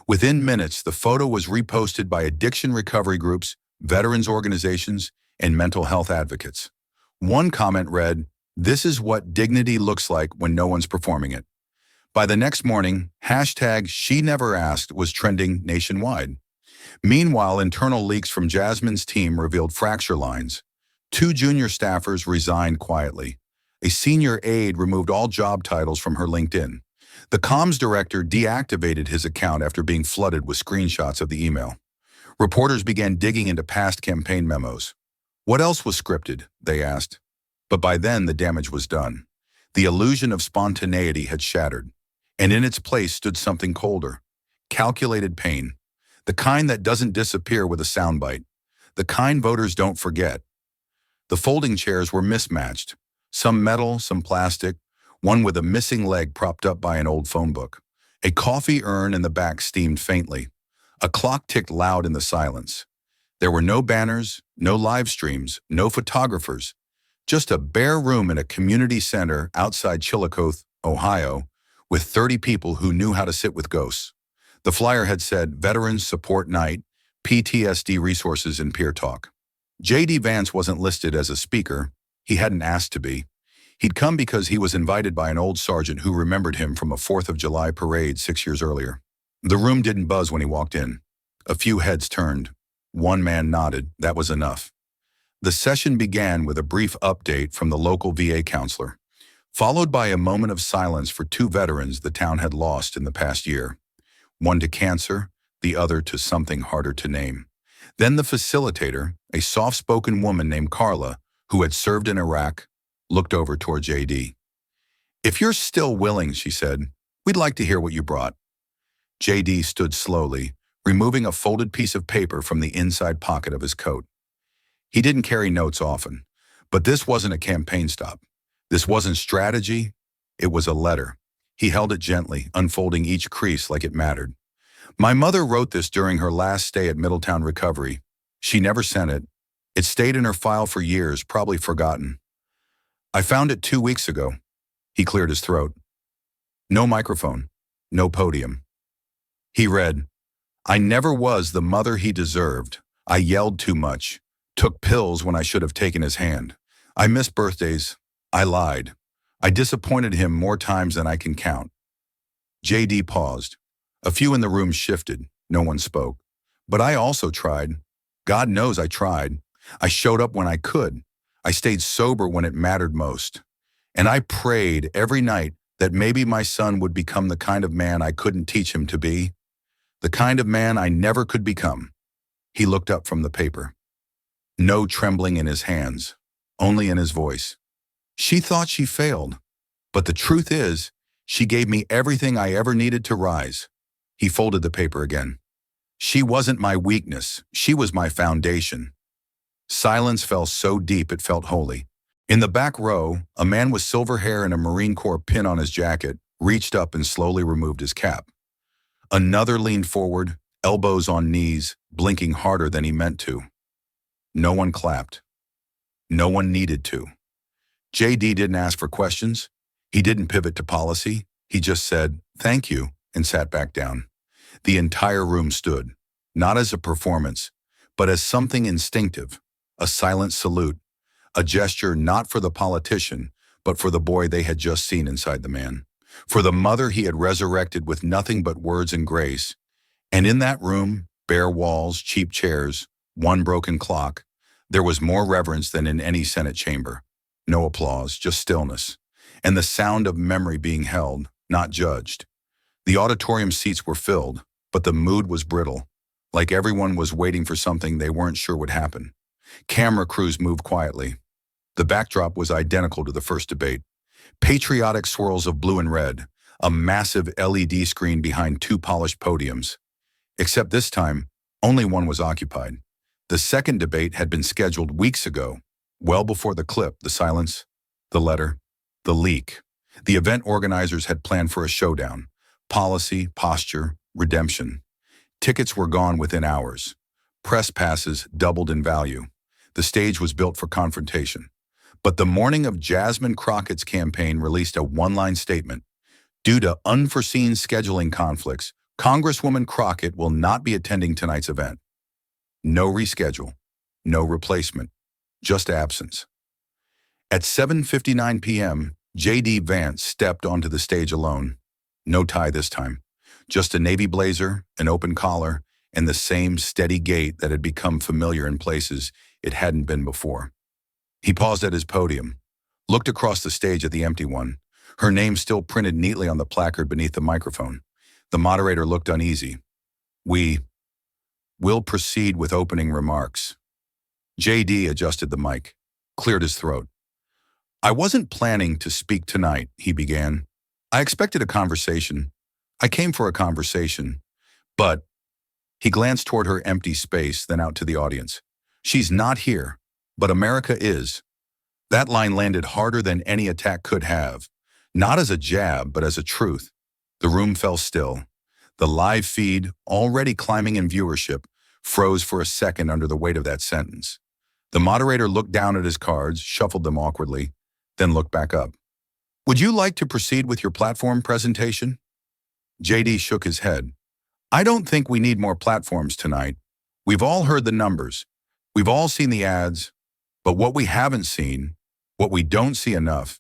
Within minutes, the photo was reposted by addiction recovery groups, veterans organizations, and mental health advocates. One comment read, This is what dignity looks like when no one's performing it. By the next morning, #SheNeverAsked was trending nationwide. Meanwhile, internal leaks from Jasmine's team revealed fracture lines. 2 junior staffers resigned quietly. A senior aide removed all job titles from her LinkedIn. The comms director deactivated his account after being flooded with screenshots of the email. Reporters began digging into past campaign memos. What else was scripted, they asked. But by then, the damage was done. The illusion of spontaneity had shattered, and in its place stood something colder. Calculated pain. The kind that doesn't disappear with a soundbite. The kind voters don't forget. The folding chairs were mismatched. Some metal, some plastic, one with a missing leg propped up by an old phone book. A coffee urn in the back steamed faintly. A clock ticked loud in the silence. There were no banners, no live streams, no photographers. Just a bare room in a community center outside Chillicothe, Ohio, with 30 people who knew how to sit with ghosts. The flyer had said, Veterans Support Night, PTSD Resources and Peer Talk. J.D. Vance wasn't listed as a speaker. He hadn't asked to be. He'd come because he was invited by an old sergeant who remembered him from a 4th of July parade 6 years earlier. The room didn't buzz when he walked in. A few heads turned. One man nodded. That was enough. The session began with a brief update from the local VA counselor, followed by a moment of silence for two veterans the town had lost in the past year, one to cancer, the other to something harder to name. Then the facilitator, a soft-spoken woman named Carla, who had served in Iraq, looked over toward JD. "If you're still willing," she said, "we'd like to hear what you brought." JD stood slowly, removing a folded piece of paper from the inside pocket of his coat. He didn't carry notes often, but this wasn't a campaign stop. This wasn't strategy, it was a letter. He held it gently, unfolding each crease like it mattered. "My mother wrote this during her last stay at Middletown Recovery. She never sent it. It stayed in her file for years, probably forgotten. I found it 2 weeks ago." He cleared his throat. No microphone, no podium. He read, "I never was the mother he deserved. I yelled too much, took pills when I should have taken his hand. I missed birthdays. I lied. I disappointed him more times than I can count." JD paused. A few in the room shifted. No one spoke. "But I also tried. God knows I tried. I showed up when I could. I stayed sober when it mattered most. And I prayed every night that maybe my son would become the kind of man I couldn't teach him to be. The kind of man I never could become." He looked up from the paper. No trembling in his hands, only in his voice. "She thought she failed. But the truth is, she gave me everything I ever needed to rise." He folded the paper again. "She wasn't my weakness. She was my foundation." Silence fell so deep it felt holy. In the back row, a man with silver hair and a Marine Corps pin on his jacket reached up and slowly removed his cap. Another leaned forward, elbows on knees, blinking harder than he meant to. No one clapped. No one needed to. JD didn't ask for questions. He didn't pivot to policy. He just said, "Thank you," and sat back down. The entire room stood, not as a performance, but as something instinctive, a silent salute, a gesture not for the politician, but for the boy they had just seen inside the man, for the mother he had resurrected with nothing but words and grace. And in that room, bare walls, cheap chairs, one broken clock, there was more reverence than in any Senate chamber. No applause, just stillness, and the sound of memory being held, not judged. The auditorium seats were filled, but the mood was brittle, like everyone was waiting for something they weren't sure would happen. Camera crews moved quietly. The backdrop was identical to the first debate. Patriotic swirls of blue and red, a massive LED screen behind two polished podiums. Except this time, only one was occupied. The second debate had been scheduled weeks ago, well before the clip, the silence, the letter, the leak. The event organizers had planned for a showdown. Policy, posture, redemption. Tickets were gone within hours. Press passes doubled in value. The stage was built for confrontation. But the morning of Jasmine Crockett's campaign released a one-line statement. Due to unforeseen scheduling conflicts, Congresswoman Crockett will not be attending tonight's event. No reschedule, no replacement, just absence. At 7:59 p.m., JD Vance stepped onto the stage alone. No tie this time, just a navy blazer, an open collar, and the same steady gait that had become familiar in places it hadn't been before. He paused at his podium, looked across the stage at the empty one, her name still printed neatly on the placard beneath the microphone. The moderator looked uneasy. "We'll proceed with opening remarks." JD adjusted the mic, cleared his throat. "I wasn't planning to speak tonight," he began. "I expected a conversation. I came for a conversation. But," he glanced toward her empty space, then out to the audience, "she's not here, but America is." That line landed harder than any attack could have, not as a jab, but as a truth. The room fell still. The live feed, already climbing in viewership, froze for a second under the weight of that sentence. The moderator looked down at his cards, shuffled them awkwardly, then looked back up. "Would you like to proceed with your platform presentation?" JD shook his head. "I don't think we need more platforms tonight. We've all heard the numbers. We've all seen the ads. But what we haven't seen, what we don't see enough,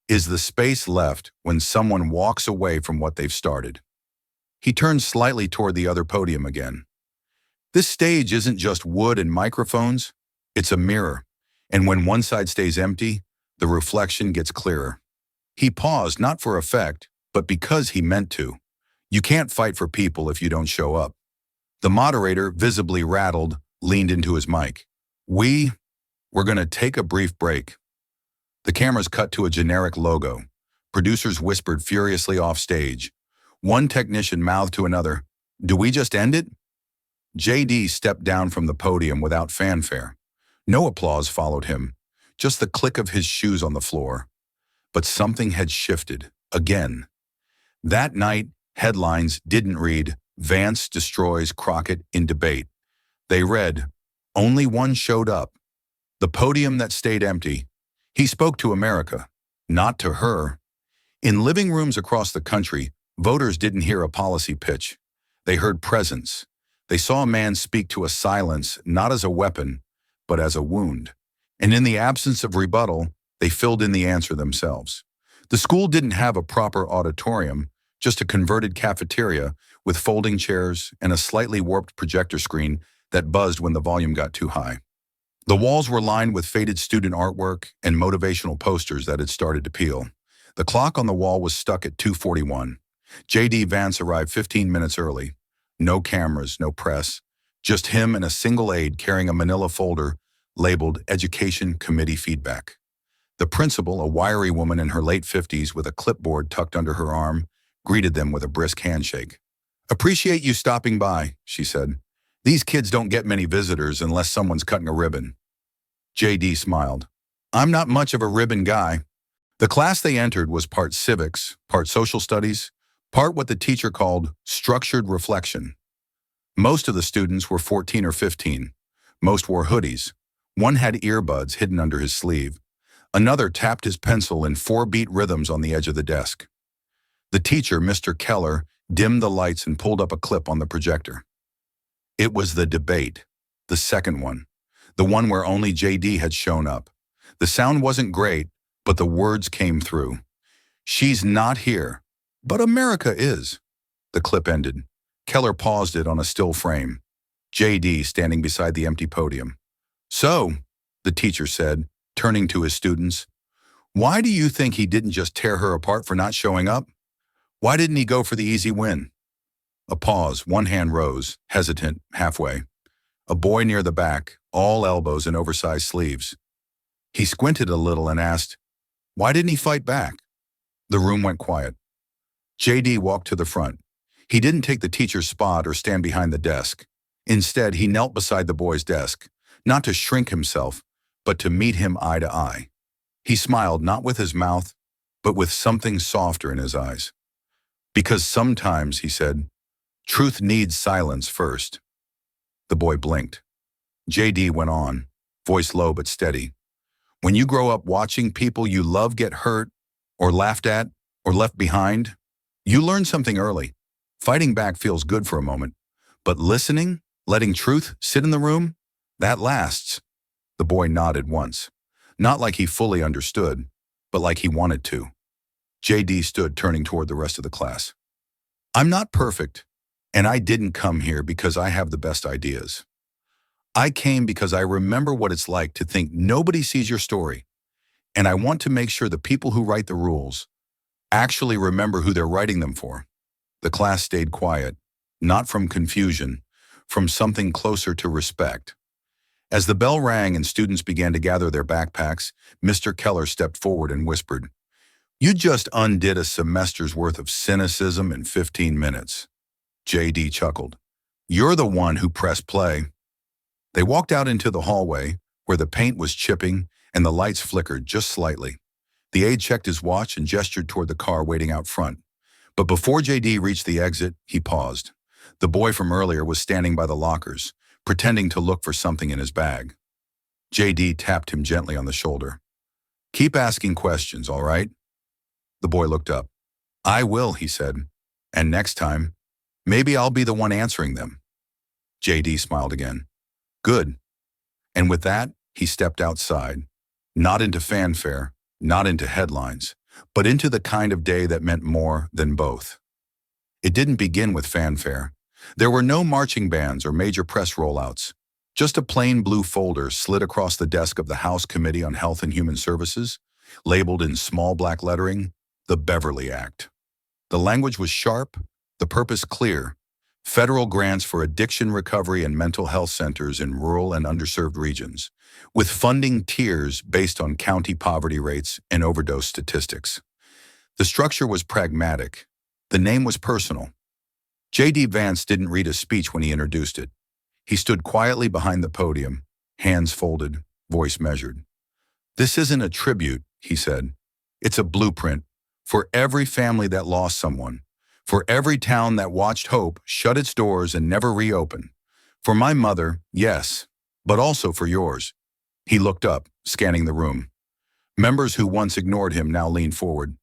is the space left when someone walks away from what they've started." He turned slightly toward the other podium again. "This stage isn't just wood and microphones. It's a mirror. And when one side stays empty, the reflection gets clearer. He paused, not for effect, but because he meant to. You can't fight for people if you don't show up. The moderator, visibly rattled, leaned into his mic. We're going to take a brief break. The cameras cut to a generic logo. Producers whispered furiously off stage. One technician mouthed to another, "Do we just end it?" JD stepped down from the podium without fanfare. No applause followed him, just the click of his shoes on the floor. But something had shifted, again. That night, headlines didn't read, "Vance destroys Crockett in debate." They read, "Only one showed up." The podium that stayed empty. He spoke to America, not to her. In living rooms across the country, voters didn't hear a policy pitch. They heard presence. They saw a man speak to a silence, not as a weapon, but as a wound. And in the absence of rebuttal, they filled in the answer themselves. The school didn't have a proper auditorium, just a converted cafeteria with folding chairs and a slightly warped projector screen that buzzed when the volume got too high. The walls were lined with faded student artwork and motivational posters that had started to peel. The clock on the wall was stuck at 2:41. J.D. Vance arrived 15 minutes early. No cameras, no press, just him and a single aide carrying a manila folder labeled Education Committee Feedback. The principal, a wiry woman in her late 50s with a clipboard tucked under her arm, greeted them with a brisk handshake. "Appreciate you stopping by," she said. "These kids don't get many visitors unless someone's cutting a ribbon." JD smiled. "I'm not much of a ribbon guy." The class they entered was part civics, part social studies, part what the teacher called structured reflection. Most of the students were 14 or 15. Most wore hoodies. One had earbuds hidden under his sleeve. Another tapped his pencil in 4-beat rhythms on the edge of the desk. The teacher, Mr. Keller, dimmed the lights and pulled up a clip on the projector. It was the debate, the second one, the one where only JD had shown up. The sound wasn't great, but the words came through. "She's not here, but America is." The clip ended. Keller paused it on a still frame. JD standing beside the empty podium. "So," the teacher said, turning to his students, "why do you think he didn't just tear her apart for not showing up? Why didn't he go for the easy win?" A pause, one hand rose, hesitant, halfway. A boy near the back, all elbows and oversized sleeves. He squinted a little and asked, "Why didn't he fight back?" The room went quiet. JD walked to the front. He didn't take the teacher's spot or stand behind the desk. Instead, he knelt beside the boy's desk, not to shrink himself, but to meet him eye to eye. He smiled not with his mouth, but with something softer in his eyes. "Because sometimes," he said, "truth needs silence first." The boy blinked. JD went on, voice low but steady. "When you grow up watching people you love get hurt, or laughed at, or left behind, you learn something early. Fighting back feels good for a moment, but listening, letting truth sit in the room, that lasts." The boy nodded once, not like he fully understood, but like he wanted to. JD stood, turning toward the rest of the class. "I'm not perfect, and I didn't come here because I have the best ideas. I came because I remember what it's like to think nobody sees your story, and I want to make sure the people who write the rules actually remember who they're writing them for." The class stayed quiet, not from confusion, from something closer to respect. As the bell rang and students began to gather their backpacks, Mr. Keller stepped forward and whispered, "You just undid a semester's worth of cynicism in 15 minutes. JD chuckled. "You're the one who pressed play." They walked out into the hallway, where the paint was chipping and the lights flickered just slightly. The aide checked his watch and gestured toward the car waiting out front. But before JD reached the exit, he paused. The boy from earlier was standing by the lockers, pretending to look for something in his bag. JD tapped him gently on the shoulder. "Keep asking questions, all right?" The boy looked up. "I will," he said. "And next time, maybe I'll be the one answering them." JD smiled again. "Good." And with that, he stepped outside, not into fanfare, not into headlines, but into the kind of day that meant more than both. It didn't begin with fanfare. There were no marching bands or major press rollouts. Just a plain blue folder slid across the desk of the House Committee on Health and Human Services, labeled in small black lettering, the Beverly Act. The language was sharp, the purpose clear: federal grants for addiction recovery and mental health centers in rural and underserved regions, with funding tiers based on county poverty rates and overdose statistics. The structure was pragmatic. The name was personal. J.D. Vance didn't read a speech when he introduced it. He stood quietly behind the podium, hands folded, voice measured. "This isn't a tribute," he said. "It's a blueprint for every family that lost someone, for every town that watched hope shut its doors and never reopen. For my mother, yes, but also for yours." He looked up, scanning the room. Members who once ignored him now leaned forward.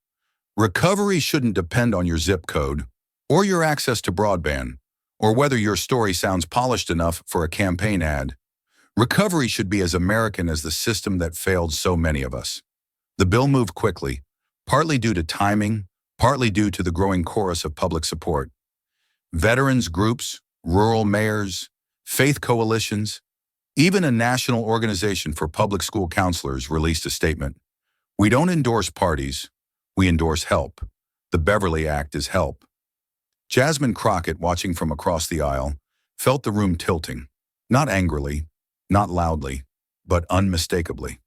"Recovery shouldn't depend on your zip code, or your access to broadband, or whether your story sounds polished enough for a campaign ad. Recovery should be as American as the system that failed so many of us." The bill moved quickly, partly due to timing, partly due to the growing chorus of public support. Veterans groups, rural mayors, faith coalitions, even a national organization for public school counselors released a statement. "We don't endorse parties, we endorse help. The Beverly Act is help." Jasmine Crockett, watching from across the aisle, felt the room tilting, not angrily, not loudly, but unmistakably.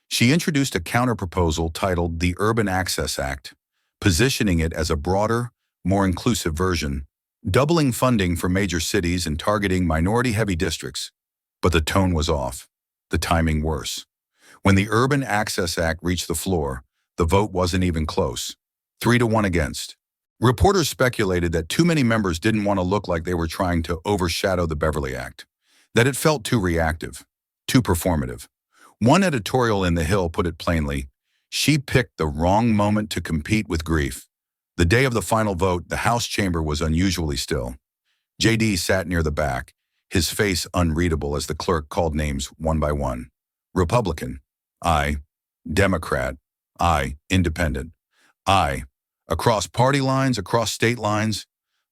She introduced a counterproposal titled the Urban Access Act, positioning it as a broader, more inclusive version, doubling funding for major cities and targeting minority-heavy districts. But the tone was off, the timing worse. When the Urban Access Act reached the floor, the vote wasn't even close, 3-1 against. Reporters speculated that too many members didn't want to look like they were trying to overshadow the Beverly Act, that it felt too reactive, too performative. One editorial in The Hill put it plainly: "She picked the wrong moment to compete with grief." The day of the final vote, the House chamber was unusually still. J.D. sat near the back, his face unreadable as the clerk called names one by one. Republican, aye. Democrat, aye. Independent, aye. Across party lines, across state lines,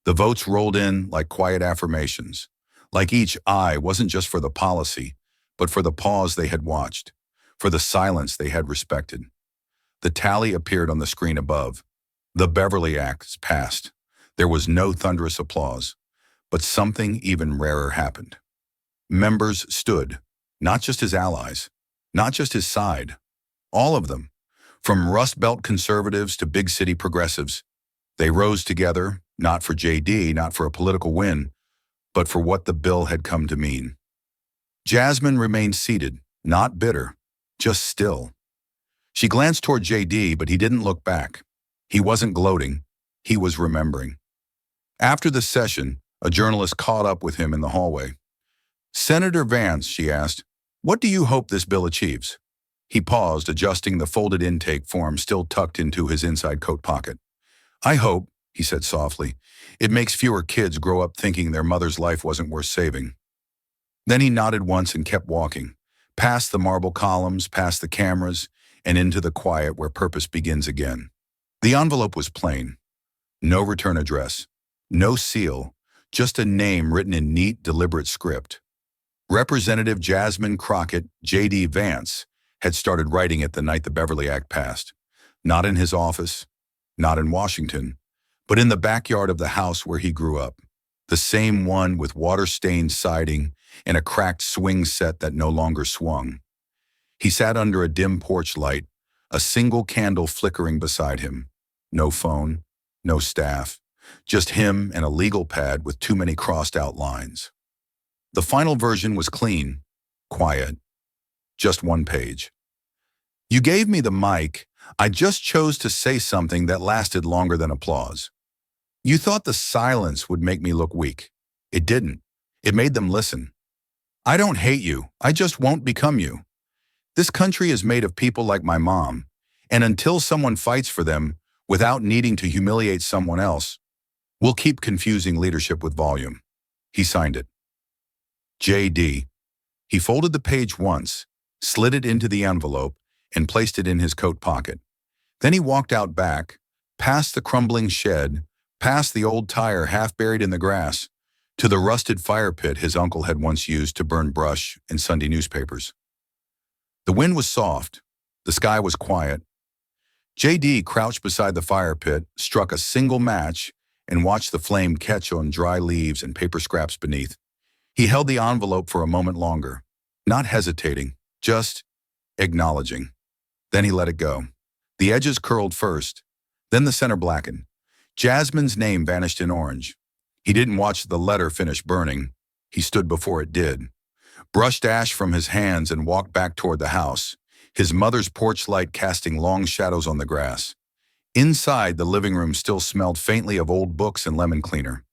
the votes rolled in like quiet affirmations. Like each aye wasn't just for the policy, but for the pause they had watched, for the silence they had respected. The tally appeared on the screen above. The Beverly Act passed. There was no thunderous applause, but something even rarer happened. Members stood, not just his allies, not just his side, all of them. From Rust Belt conservatives to big city progressives, they rose together, not for J.D., not for a political win, but for what the bill had come to mean. Jasmine remained seated, not bitter, just still. She glanced toward J.D., but he didn't look back. He wasn't gloating, he was remembering. After the session, a journalist caught up with him in the hallway. "Senator Vance," she asked, "what do you hope this bill achieves?" He paused, adjusting the folded intake form still tucked into his inside coat pocket. "I hope," he said softly, "it makes fewer kids grow up thinking their mother's life wasn't worth saving." Then he nodded once and kept walking, past the marble columns, past the cameras, and into the quiet where purpose begins again. The envelope was plain. No return address, no seal, just a name written in neat, deliberate script. Representative Jasmine Crockett, J.D. Vance, had started writing it the night the Beverly Act passed. Not in his office, not in Washington, but in the backyard of the house where he grew up. The same one with water-stained siding and a cracked swing set that no longer swung. He sat under a dim porch light, a single candle flickering beside him. No phone, no staff, just him and a legal pad with too many crossed-out lines. The final version was clean, quiet. Just one page. "You gave me the mic. I just chose to say something that lasted longer than applause. You thought the silence would make me look weak. It didn't. It made them listen. I don't hate you. I just won't become you. This country is made of people like my mom, and until someone fights for them without needing to humiliate someone else, we'll keep confusing leadership with volume." He signed it. J.D. He folded the page once, slid it into the envelope, and placed it in his coat pocket. Then he walked out back, past the crumbling shed, past the old tire half buried in the grass, to the rusted fire pit his uncle had once used to burn brush and Sunday newspapers. The wind was soft. The sky was quiet. J.D. crouched beside the fire pit, struck a single match, and watched the flame catch on dry leaves and paper scraps beneath. He held the envelope for a moment longer, not hesitating, just acknowledging. Then he let it go. The edges curled first, then the center blackened. Jasmine's name vanished in orange. He didn't watch the letter finish burning. He stood before it did, brushed ash from his hands and walked back toward the house, his mother's porch light casting long shadows on the grass. Inside, the living room still smelled faintly of old books and lemon cleaner.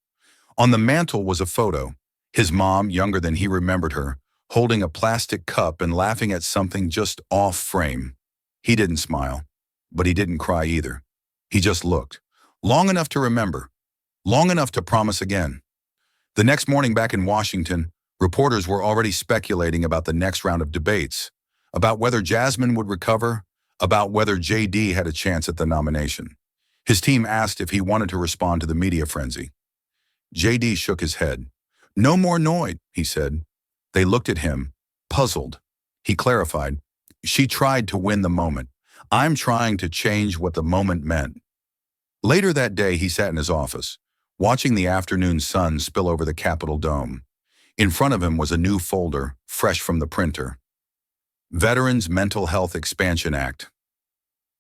On the mantel was a photo, his mom, younger than he remembered her, holding a plastic cup and laughing at something just off frame. He didn't smile, but he didn't cry either. He just looked, long enough to remember, long enough to promise again. The next morning back in Washington, reporters were already speculating about the next round of debates, about whether Jasmine would recover, about whether J.D. had a chance at the nomination. His team asked if he wanted to respond to the media frenzy. J.D. shook his head. "No more Noid," he said. They looked at him, puzzled. He clarified, "She tried to win the moment. I'm trying to change what the moment meant." Later that day, he sat in his office, watching the afternoon sun spill over the Capitol dome. In front of him was a new folder, fresh from the printer. Veterans Mental Health Expansion Act.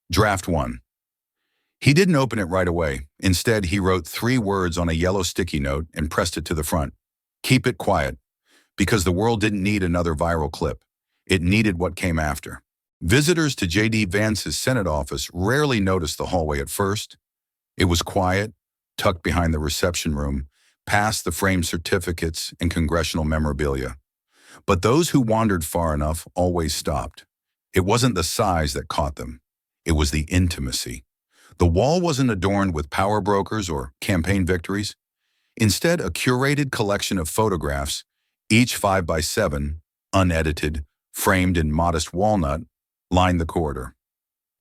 Draft 1. He didn't open it right away. Instead, he wrote 3 words on a yellow sticky note and pressed it to the front. Keep it quiet, because the world didn't need another viral clip. It needed what came after. Visitors to J.D. Vance's Senate office rarely noticed the hallway at first. It was quiet, tucked behind the reception room, past the framed certificates and congressional memorabilia. But those who wandered far enough always stopped. It wasn't the size that caught them. It was the intimacy. The wall wasn't adorned with power brokers or campaign victories. Instead, a curated collection of photographs, each 5 by 7, unedited, framed in modest walnut, lined the corridor.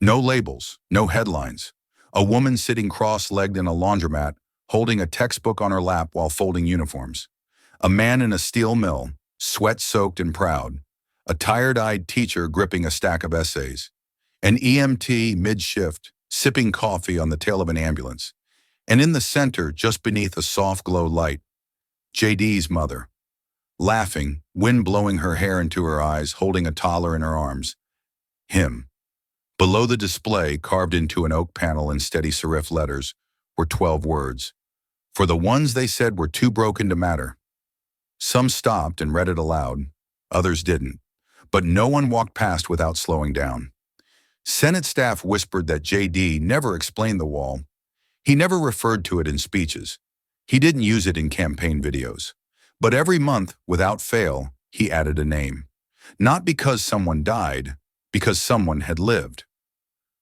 No labels, no headlines. A woman sitting cross-legged in a laundromat, holding a textbook on her lap while folding uniforms. A man in a steel mill, sweat-soaked and proud. A tired-eyed teacher gripping a stack of essays. An EMT mid-shift, sipping coffee on the tail of an ambulance. And in the center, just beneath a soft glow light, J.D.'s mother, laughing, wind blowing her hair into her eyes, holding a toddler in her arms. Him. Below the display, carved into an oak panel in steady serif letters, were 12 words. For the ones they said were too broken to matter. Some stopped and read it aloud, others didn't, but no one walked past without slowing down. Senate staff whispered that J.D. never explained the wall. He never referred to it in speeches. He didn't use it in campaign videos. But every month, without fail, he added a name. Not because someone died, because someone had lived.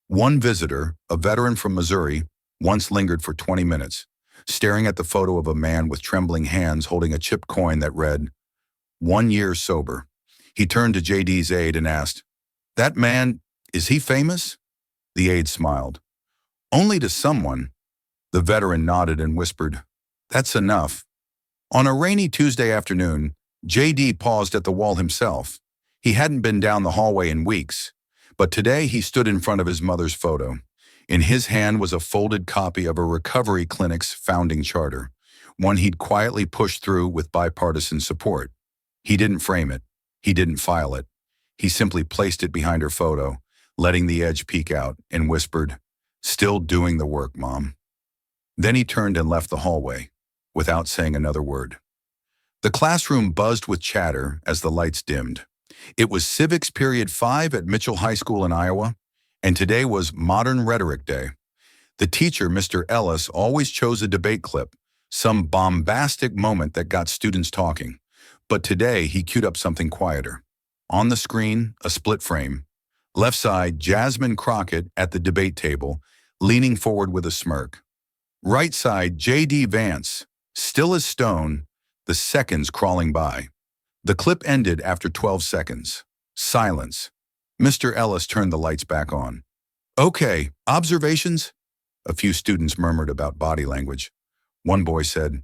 One visitor, a veteran from Missouri, once lingered for 20 minutes, staring at the photo of a man with trembling hands holding a chipped coin that read, 1 year sober. He turned to J.D.'s aide and asked, "That man, is he famous?" The aide smiled. "Only to someone." The veteran nodded and whispered, "That's enough." On a rainy Tuesday afternoon, J.D. paused at the wall himself. He hadn't been down the hallway in weeks, but today he stood in front of his mother's photo. In his hand was a folded copy of a recovery clinic's founding charter, one he'd quietly pushed through with bipartisan support. He didn't frame it. He didn't file it. He simply placed it behind her photo, letting the edge peek out, and whispered, "Still doing the work, Mom." Then he turned and left the hallway, without saying another word. The classroom buzzed with chatter as the lights dimmed. It was Civics Period 5 at Mitchell High School in Iowa, and today was Modern Rhetoric Day. The teacher, Mr. Ellis, always chose a debate clip, some bombastic moment that got students talking. But today, he queued up something quieter. On the screen, a split frame. Left side, Jasmine Crockett at the debate table, leaning forward with a smirk. Right side, J.D. Vance, still as stone, the seconds crawling by. The clip ended after 12 seconds. Silence. Mr. Ellis turned the lights back on. "Okay, observations?" A few students murmured about body language. One boy said,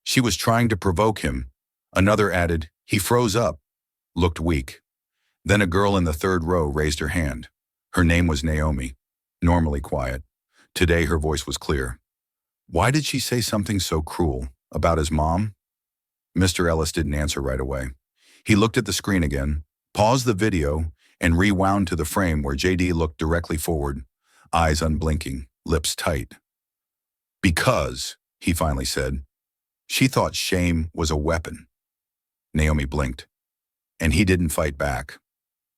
She was trying to provoke him. Another added, he froze up, looked weak. Then a girl in the third row raised her hand. Her name was Naomi, normally quiet. Today her voice was clear. Why did she say something so cruel? About his mom? Mr. Ellis didn't answer right away. He looked at the screen again, paused the video, and rewound to the frame where JD looked directly forward, eyes unblinking, lips tight. Because, he finally said, she thought shame was a weapon. Naomi blinked. And he didn't fight back.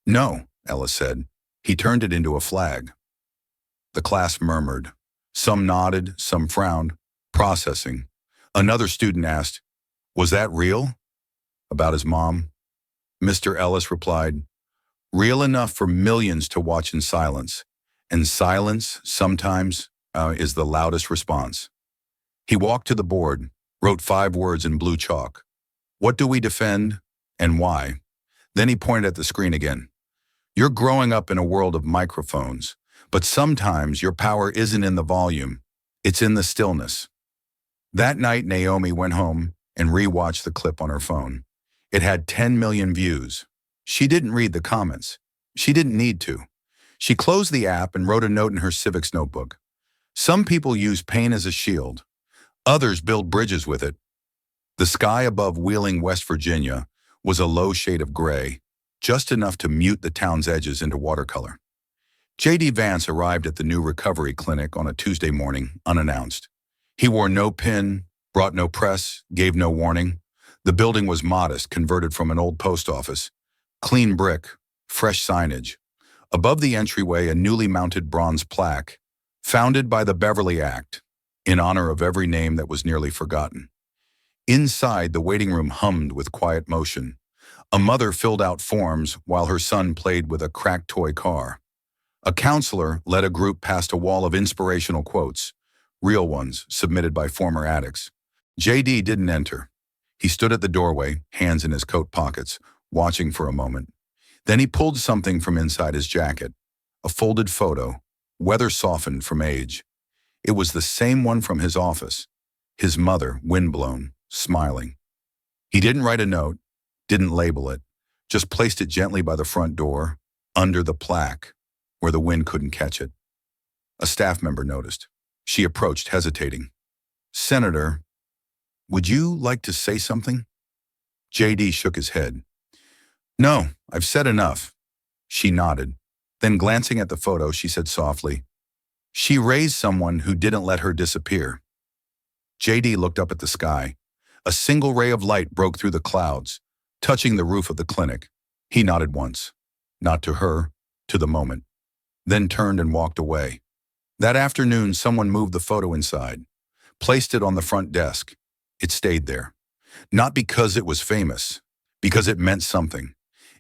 No, Ellis said. He turned it into a flag. The class murmured. Some nodded, some frowned, processing. Another student asked, was that real? About his mom? Mr. Ellis replied, real enough for millions to watch in silence. And silence, sometimes, is the loudest response. He walked to the board, wrote 5 words in blue chalk. What do we defend, and why? Then he pointed at the screen again. You're growing up in a world of microphones, but sometimes your power isn't in the volume, it's in the stillness. That night, Naomi went home and rewatched the clip on her phone. It had 10 million views. She didn't read the comments. She didn't need to. She closed the app and wrote a note in her civics notebook. Some people use pain as a shield. Others build bridges with it. The sky above Wheeling, West Virginia, was a low shade of gray, just enough to mute the town's edges into watercolor. J.D. Vance arrived at the new recovery clinic on a Tuesday morning, unannounced. He wore no pin, brought no press, gave no warning. The building was modest, converted from an old post office. Clean brick, fresh signage. Above the entryway, a newly mounted bronze plaque, founded by the Beverly Act, in honor of every name that was nearly forgotten. Inside, the waiting room hummed with quiet motion. A mother filled out forms while her son played with a cracked toy car. A counselor led a group past a wall of inspirational quotes, real ones submitted by former addicts. JD didn't enter. He stood at the doorway, hands in his coat pockets, watching for a moment. Then he pulled something from inside his jacket, a folded photo, weather-softened from age. It was the same one from his office, his mother, windblown, smiling. He didn't write a note, didn't label it, just placed it gently by the front door, under the plaque, where the wind couldn't catch it. A staff member noticed. She approached, hesitating. Senator, would you like to say something? JD shook his head. No, I've said enough. She nodded. Then glancing at the photo, she said softly, she raised someone who didn't let her disappear. JD looked up at the sky. A single ray of light broke through the clouds, touching the roof of the clinic. He nodded once, not to her, to the moment, then turned and walked away. That afternoon, someone moved the photo inside, placed it on the front desk. It stayed there, not because it was famous, because it meant something.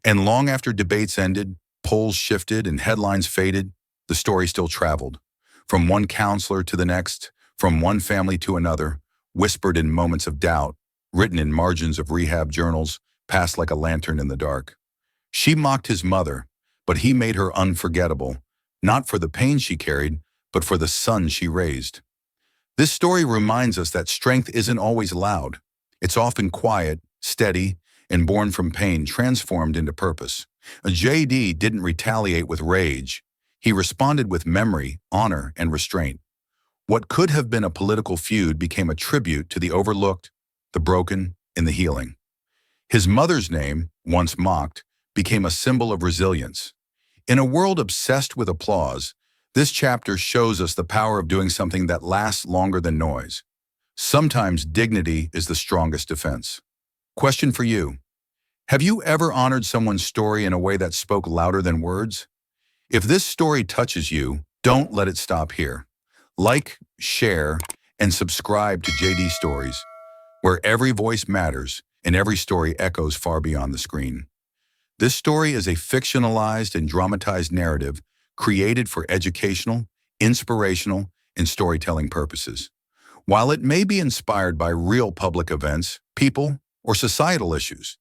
And long after debates ended, polls shifted and headlines faded, the story still traveled. From one counselor to the next, from one family to another, whispered in moments of doubt, written in margins of rehab journals, passed like a lantern in the dark. She mocked his mother, but he made her unforgettable, not for the pain she carried, but for the son she raised. This story reminds us that strength isn't always loud. It's often quiet, steady, and born from pain transformed into purpose. J.D. didn't retaliate with rage. He responded with memory, honor, and restraint. What could have been a political feud became a tribute to the overlooked, the broken, and the healing. His mother's name, once mocked, became a symbol of resilience. In a world obsessed with applause, this chapter shows us the power of doing something that lasts longer than noise. Sometimes dignity is the strongest defense. Question for you. Have you ever honored someone's story in a way that spoke louder than words? If this story touches you, don't let it stop here. Like, share, and subscribe to JD Stories, where every voice matters and every story echoes far beyond the screen. This story is a fictionalized and dramatized narrative created for educational, inspirational, and storytelling purposes. While it may be inspired by real public events, people, or societal issues,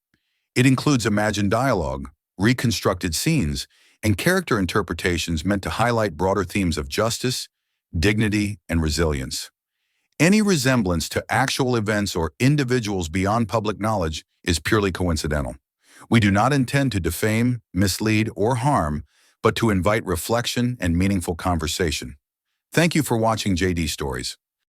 it includes imagined dialogue, reconstructed scenes, and character interpretations meant to highlight broader themes of justice, dignity, and resilience. Any resemblance to actual events or individuals beyond public knowledge is purely coincidental. We do not intend to defame, mislead, or harm, but to invite reflection and meaningful conversation. Thank you for watching JD Stories.